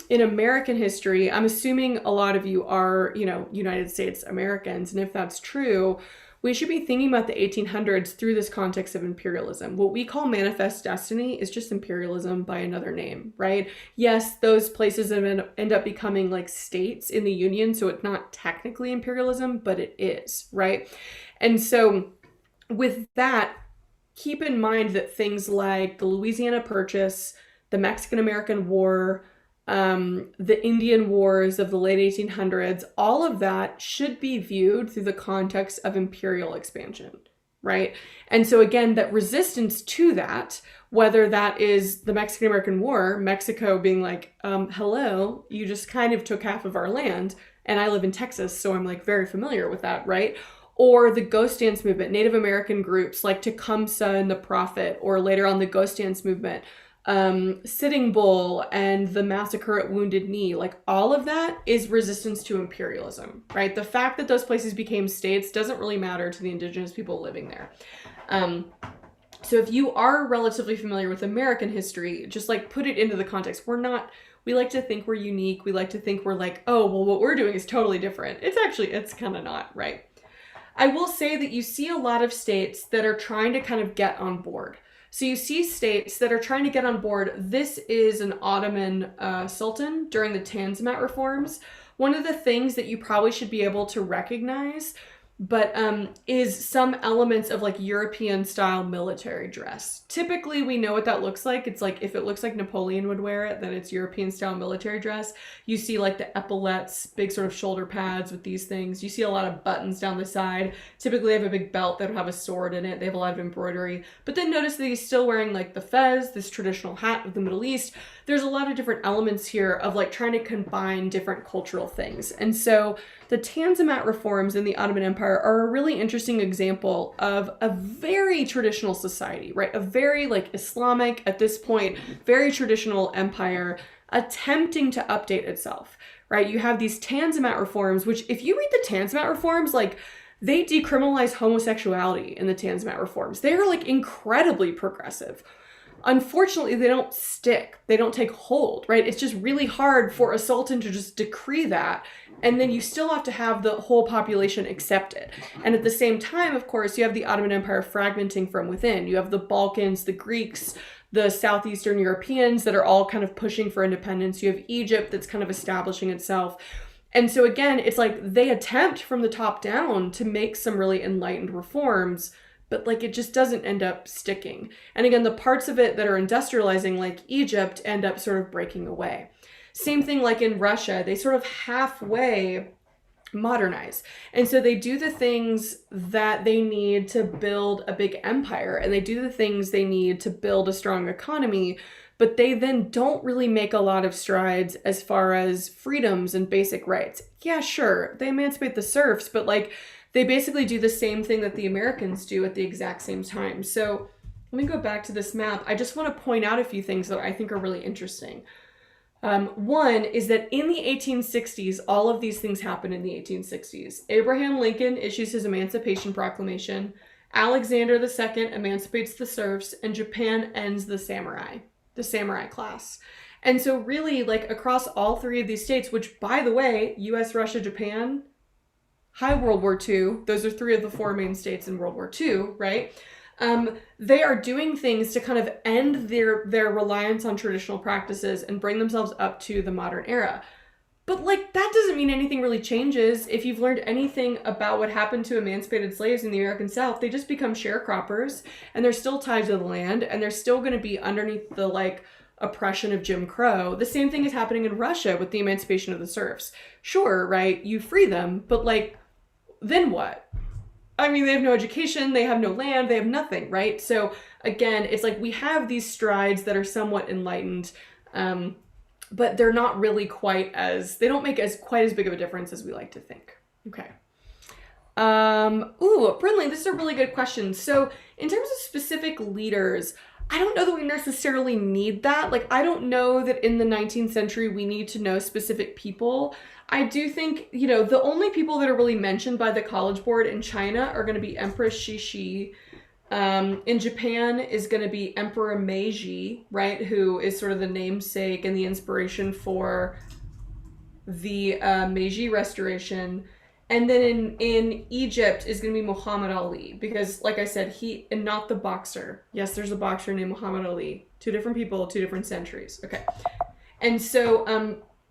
in American history, I'm assuming a lot of you are, United States Americans. And if that's true, we should be thinking about the 1800s through this context of imperialism. What we call manifest destiny is just imperialism by another name, right? Yes, those places end up becoming like states in the Union, so it's not technically imperialism, but it is, right? And so with that, keep in mind that things like the Louisiana Purchase, the Mexican-American War, the Indian Wars of the late 1800s, all of that should be viewed through the context of imperial expansion, right? And so again, that resistance to that, whether that is the Mexican-American War, Mexico being like, hello, you just kind of took half of our land, and I live in Texas, so I'm like very familiar with that, right? Or the Ghost Dance movement, Native American groups like Tecumseh and the Prophet, or later on the Ghost Dance movement, Sitting Bull and the massacre at Wounded Knee, like all of that is resistance to imperialism, right? The fact that those places became states doesn't really matter to the indigenous people living there. So if you are relatively familiar with American history, just like put it into the context. We like to think we're unique. We like to think we're like, oh, well, what we're doing is totally different. It's kind of not, right? I will say that you see a lot of states that are trying to kind of get on board. So you see states that are trying to get on board. This is an Ottoman sultan during the Tanzimat reforms. One of the things that you probably should be able to recognize, but is some elements of like European style military dress. Typically we know what that looks like. It's like if it looks like Napoleon would wear it, then it's European style military dress. You see like the epaulettes, big sort of shoulder pads with these things. You see a lot of buttons down the side. Typically they have a big belt that would have a sword in it. They have a lot of embroidery. But then notice that he's still wearing like the fez, this traditional hat of the Middle East. There's a lot of different elements here of like trying to combine different cultural things. And so the Tanzimat reforms in the Ottoman Empire are a really interesting example of a very traditional society, right? A very like Islamic, at this point, very traditional empire attempting to update itself, right? You have these Tanzimat reforms, which if you read the Tanzimat reforms, like they decriminalize homosexuality in the Tanzimat reforms. They are like incredibly progressive. Unfortunately, they don't stick. They don't take hold, right? It's just really hard for a sultan to just decree that. And then you still have to have the whole population accept it. And at the same time, of course, you have the Ottoman Empire fragmenting from within. You have the Balkans, the Greeks, the Southeastern Europeans that are all kind of pushing for independence. You have Egypt that's kind of establishing itself. And so again, it's like they attempt from the top down to make some really enlightened reforms, but like it just doesn't end up sticking. And again, the parts of it that are industrializing, like Egypt, end up sort of breaking away. Same thing like in Russia, they sort of halfway modernize. And so they do the things that they need to build a big empire, and they do the things they need to build a strong economy, but they then don't really make a lot of strides as far as freedoms and basic rights. Yeah, sure, they emancipate the serfs, but like they basically do the same thing that the Americans do at the exact same time. So let me go back to this map. I just want to point out a few things that I think are really interesting. One is that in the 1860s, all of these things happen in the 1860s. Abraham Lincoln issues his Emancipation Proclamation. Alexander II emancipates the serfs, and Japan ends the samurai class. And so really, like across all three of these states, which by the way, US, Russia, Japan, high World War II, those are three of the four main states in World War II, right? They are doing things to kind of end their reliance on traditional practices and bring themselves up to the modern era. But like, that doesn't mean anything really changes. If you've learned anything about what happened to emancipated slaves in the American South, they just become sharecroppers, and they're still tied to the land, and they're still going to be underneath the like oppression of Jim Crow. The same thing is happening in Russia with the emancipation of the serfs. Sure, right? You free them, but like, then what? I mean, they have no education, they have no land, they have nothing, right? So again, it's like we have these strides that are somewhat enlightened, but they're not really they don't make quite as big of a difference as we like to think. Okay. Brindley, this is a really good question. So in terms of specific leaders, I don't know that we necessarily need that. Like, I don't know that in the 19th century we need to know specific people. I do think, the only people that are really mentioned by the College Board in China are going to be Empress Cixi. In Japan is going to be Emperor Meiji, right? Who is sort of the namesake and the inspiration for the Meiji Restoration. And then in Egypt is going to be Muhammad Ali, because like I said, and not the boxer. Yes, there's a boxer named Muhammad Ali. Two different people, two different centuries. Okay. And so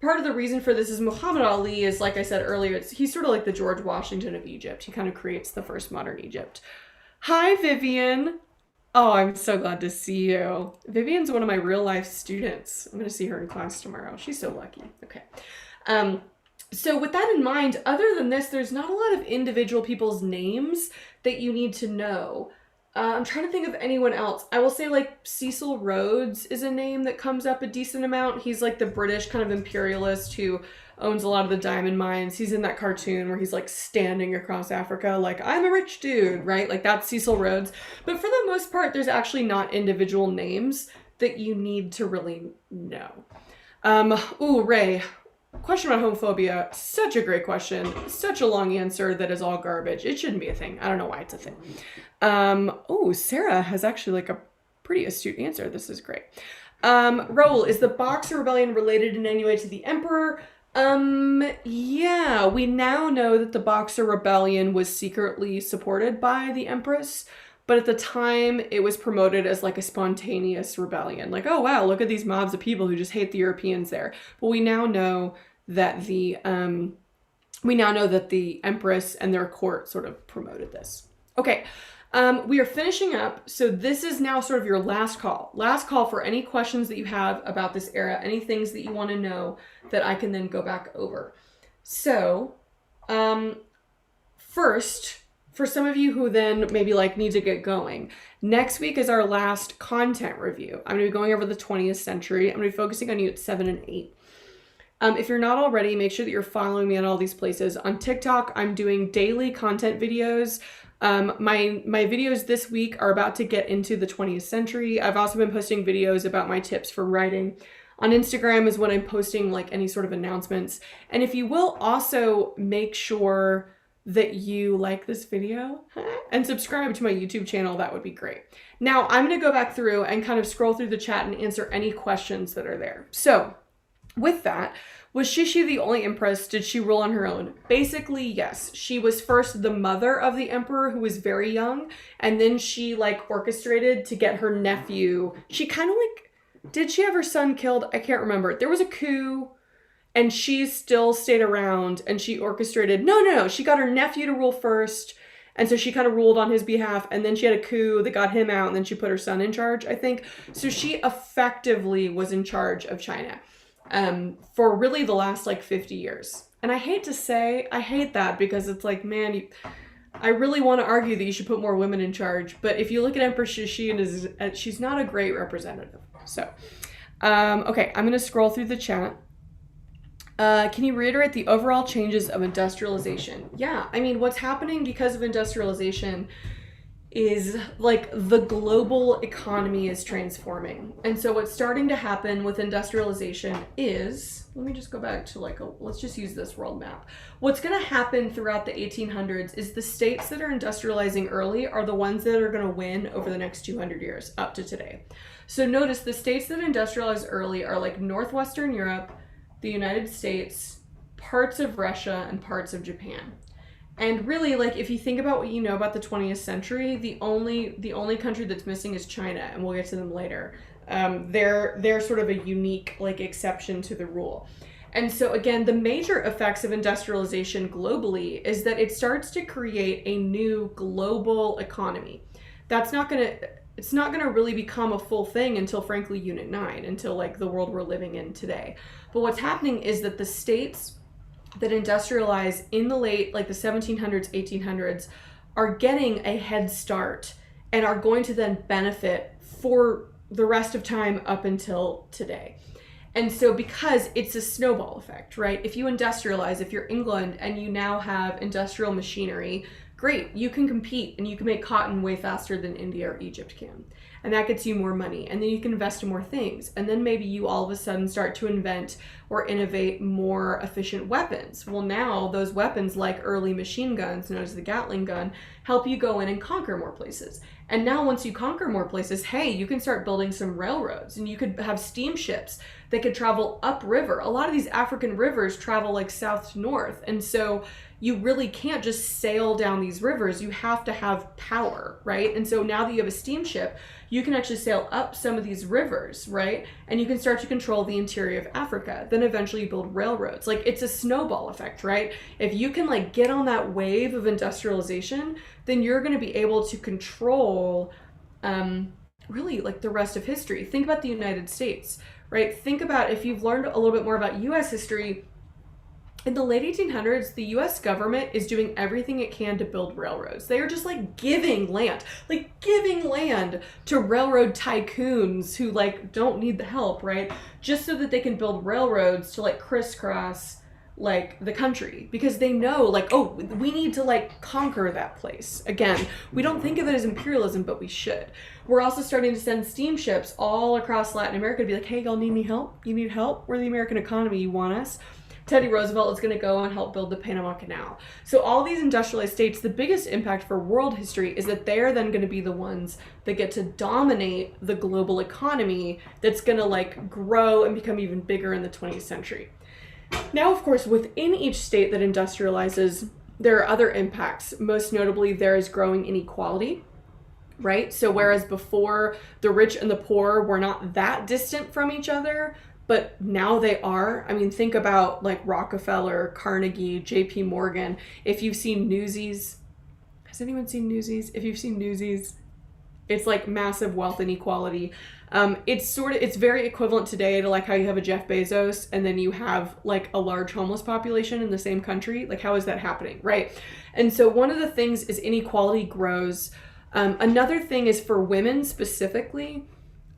part of the reason for this is Muhammad Ali is, like I said earlier, he's sort of like the George Washington of Egypt. He kind of creates the first modern Egypt. Hi, Vivian. Oh, I'm so glad to see you. Vivian's one of my real life students. I'm going to see her in class tomorrow. She's so lucky. Okay. So with that in mind, other than this, there's not a lot of individual people's names that you need to know. I'm trying to think of anyone else. I will say like Cecil Rhodes is a name that comes up a decent amount. He's like the British kind of imperialist who owns a lot of the diamond mines. He's in that cartoon where he's like standing across Africa like, I'm a rich dude, right? Like that's Cecil Rhodes. But for the most part, there's actually not individual names that you need to really know. Ooh, Ray. Question about homophobia. Such a great question. Such a long answer that is all garbage. It shouldn't be a thing. I don't know why it's a thing. Oh, Sarah has actually like a pretty astute answer. This is great. Raoul, is the Boxer Rebellion related in any way to the Emperor? Yeah, we now know that the Boxer Rebellion was secretly supported by the Empress, but at the time it was promoted as like a spontaneous rebellion. Like, oh wow, look at these mobs of people who just hate the Europeans there. But we now know that the Empress and their court sort of promoted this. Okay. We are finishing up. So this is now sort of your last call. Last call for any questions that you have about this era, any things that you want to know that I can then go back over. So, first, for some of you who then maybe like need to get going, next week is our last content review. I'm going to be going over the 20th century. I'm going to be focusing on units 7 and 8. If you're not already, make sure that you're following me on all these places. On TikTok, I'm doing daily content videos. My videos this week are about to get into the 20th century. I've also been posting videos about my tips for writing. On Instagram is when I'm posting like any sort of announcements. And if you will also make sure that you like this video and subscribe to my YouTube channel, that would be great. Now I'm going to go back through and kind of scroll through the chat and answer any questions that are there. So with that, was Shishi the only empress? Did she rule on her own? Basically, yes. She was first the mother of the emperor who was very young, and then she like orchestrated to get her nephew. She kind of like, did she have her son killed? I can't remember. There was a coup and she still stayed around and she orchestrated. No. She got her nephew to rule first. And so she kind of ruled on his behalf, and then she had a coup that got him out, and then she put her son in charge, I think. So she effectively was in charge of China. For really the last like 50 years. And I hate to say, I hate that because it's like, man, I really want to argue that you should put more women in charge. But if you look at Empress Shishi, she's not a great representative. So, okay, I'm going to scroll through the chat. Can you reiterate the overall changes of industrialization? Yeah, I mean, what's happening because of industrialization is like the global economy is transforming. And so what's starting to happen with industrialization is, let me just go back to like, let's just use this world map. What's going to happen throughout the 1800s is the states that are industrializing early are the ones that are going to win over the next 200 years up to today. So notice the states that industrialize early are like Northwestern Europe, the United States, parts of Russia, and parts of Japan. And really, like, if you think about what you know about the 20th century, the only country that's missing is China, and we'll get to them later. They're sort of a unique, like, exception to the rule. And so, again, the major effects of industrialization globally is that it starts to create a new global economy. It's not gonna really become a full thing until, frankly, Unit 9, until, like, the world we're living in today. But what's happening is that the states that industrialize in the late, like the 1700s, 1800s, are getting a head start and are going to then benefit for the rest of time up until today. And so because it's a snowball effect, right? If you industrialize, if you're England and you now have industrial machinery, great, you can compete and you can make cotton way faster than India or Egypt can. and that gets you more money, and then you can invest in more things, and then maybe you all of a sudden start to invent or innovate more efficient weapons. Well, now those weapons, like early machine guns known as the Gatling gun, help you go in and conquer more places. And now once you conquer more places, hey, you can start building some railroads, and you could have steamships that could travel upriver. A lot of these African rivers travel like south to north, and so you really can't just sail down these rivers. You have to have power, right? And so now that you have a steamship, you can actually sail up some of these rivers, right? And you can start to control the interior of Africa. Then eventually you build railroads. Like, it's a snowball effect, right? If you can like get on that wave of industrialization, then you're going to be able to control really like the rest of history. Think about the United States, right? Think about, if you've learned a little bit more about US history, in the late 1800s, the US government is doing everything it can to build railroads. They are just like giving land to railroad tycoons who like don't need the help, right? Just so that they can build railroads to like crisscross like the country, because they know like, oh, we need to like conquer that place. Again, we don't think of it as imperialism, but we should. We're also starting to send steamships all across Latin America to be like, hey, y'all need any help? You need help? We're the American economy. You want us? Teddy Roosevelt is going to go and help build the Panama Canal. So all these industrialized states, the biggest impact for world history is that they're then going to be the ones that get to dominate the global economy that's going to like grow and become even bigger in the 20th century. Now, of course, within each state that industrializes, there are other impacts. Most notably, there is growing inequality, right? So whereas before the rich and the poor were not that distant from each other, but now they are. I mean, think about like Rockefeller, Carnegie, JP Morgan. If you've seen Newsies, has anyone seen Newsies? If you've seen Newsies, it's like massive wealth inequality. It's very equivalent today to like how you have a Jeff Bezos and then you have like a large homeless population in the same country. Like, how is that happening, right? And so one of the things is inequality grows. Another thing is for women specifically,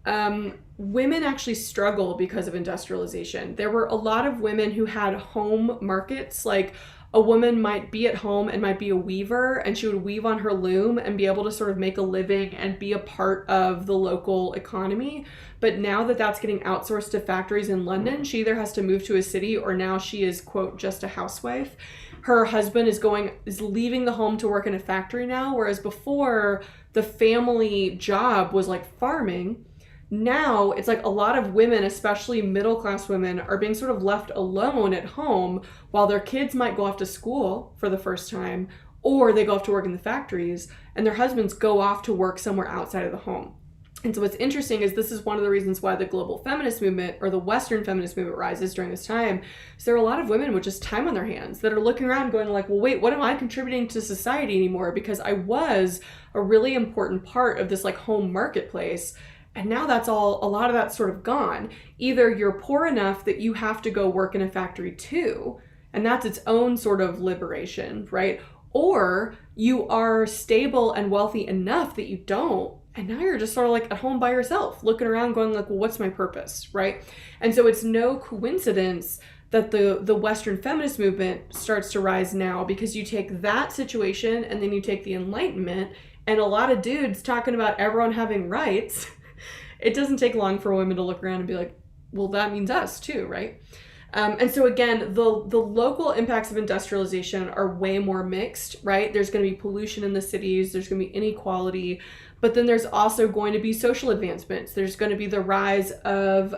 women actually struggle because of industrialization. There were a lot of women who had home markets. Like, a woman might be at home and might be a weaver, and she would weave on her loom and be able to sort of make a living and be a part of the local economy. But now that that's getting outsourced to factories in London, she either has to move to a city or now she is, quote, just a housewife. Her husband is leaving the home to work in a factory now, whereas before the family job was like farming. Now it's like a lot of women, especially middle-class women, are being sort of left alone at home while their kids might go off to school for the first time, or they go off to work in the factories, and their husbands go off to work somewhere outside of the home. And so what's interesting is this is one of the reasons why the global feminist movement or the Western feminist movement rises during this time. So there are a lot of women with just time on their hands that are looking around going like, well, wait, what am I contributing to society anymore? Because I was a really important part of this like home marketplace. And now that's all, a lot of that's sort of gone. Either you're poor enough that you have to go work in a factory too, and that's its own sort of liberation, right? Or you are stable and wealthy enough that you don't, and now you're just sort of like at home by yourself, looking around going like, well, what's my purpose, right? And so it's no coincidence that the Western feminist movement starts to rise now, because you take that situation and then you take the Enlightenment and a lot of dudes talking about everyone having rights. It doesn't take long for women to look around and be like, well, that means us too, right? And so again, the local impacts of industrialization are way more mixed, right? There's going to be pollution in the cities, there's going to be inequality, but then there's also going to be social advancements. There's going to be the rise of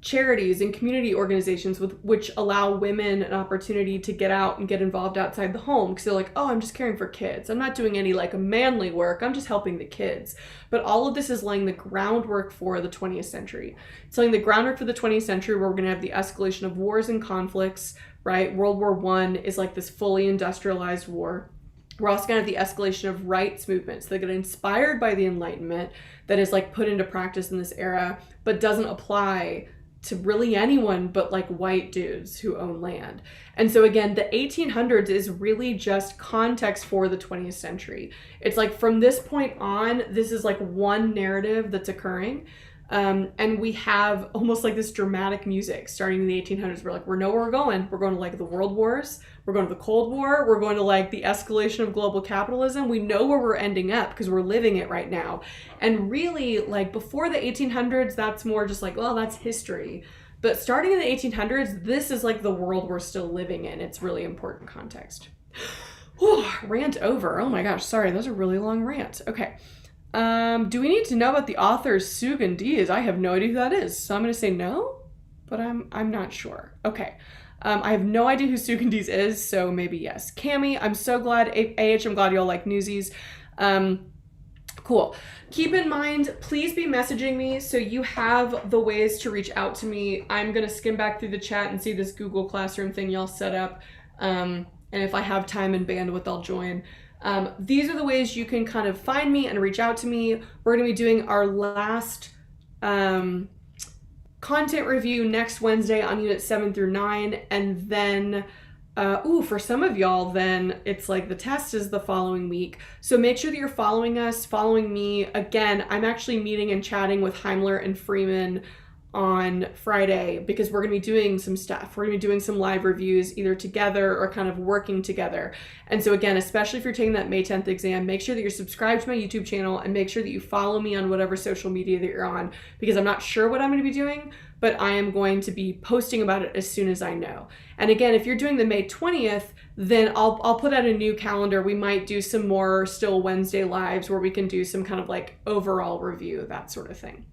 charities and community organizations which allow women an opportunity to get out and get involved outside the home, because they're like, oh, I'm just caring for kids. I'm not doing any like manly work. I'm just helping the kids. But all of this is laying the groundwork for the 20th century. It's laying the groundwork for the 20th century, where we're going to have the escalation of wars and conflicts, right? World War I is like this fully industrialized war. We're also going to have the escalation of rights movements that get inspired by the Enlightenment, that is like put into practice in this era, but doesn't apply to really anyone but like white dudes who own land. And so again, the 1800s is really just context for the 20th century. It's like from this point on, this is like one narrative that's occurring. And we have almost like this dramatic music starting in the 1800s. We're like, we know where we're going. We're going to like the World Wars. We're going to the Cold War. We're going to like the escalation of global capitalism. We know where we're ending up because we're living it right now. And really, like before the 1800s, that's more just like, well, that's history. But starting in the 1800s, this is like the world we're still living in. It's really important context. Whew, rant over. Oh my gosh, sorry, those are really long rants. Okay. Do we need to know about the author Sugan Diaz? I have no idea who that is, so I'm gonna say no, but I'm not sure. Okay. I have no idea who Sugan Diaz is, so maybe yes. Cami, I'm so glad. I'm glad y'all like Newsies. Cool. Keep in mind, please be messaging me so you have the ways to reach out to me. I'm gonna skim back through the chat and see this Google Classroom thing y'all set up. And if I have time and bandwidth, I'll join. These are the ways you can kind of find me and reach out to me. We're going to be doing our last content review next Wednesday on Unit 7 through 9. And then, for some of y'all, then it's like the test is the following week. So make sure that you're following us, following me. Again, I'm actually meeting and chatting with Heimler and Freeman on Friday because we're going to be doing some stuff. We're going to be doing some live reviews either together or kind of working together. And so again, especially if you're taking that May 10th exam, make sure that you're subscribed to my YouTube channel and make sure that you follow me on whatever social media that you're on, because I'm not sure what I'm going to be doing, but I am going to be posting about it as soon as I know. And again, if you're doing the May 20th, then I'll put out a new calendar. We might do some more still Wednesday lives where we can do some kind of like overall review, that sort of thing.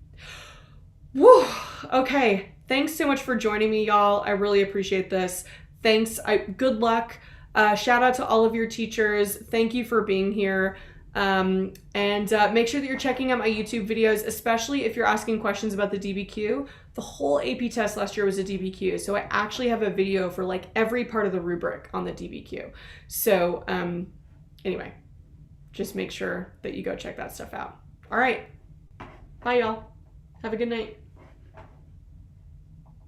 Woo! Okay, thanks so much for joining me, y'all. I really appreciate this. Thanks. Good luck. Shout out to all of your teachers. Thank you for being here. And make sure that you're checking out my YouTube videos, especially if you're asking questions about the DBQ. The whole AP test last year was a DBQ, so I actually have a video for like every part of the rubric on the DBQ. So anyway, just make sure that you go check that stuff out. All right. Bye, y'all. Have a good night.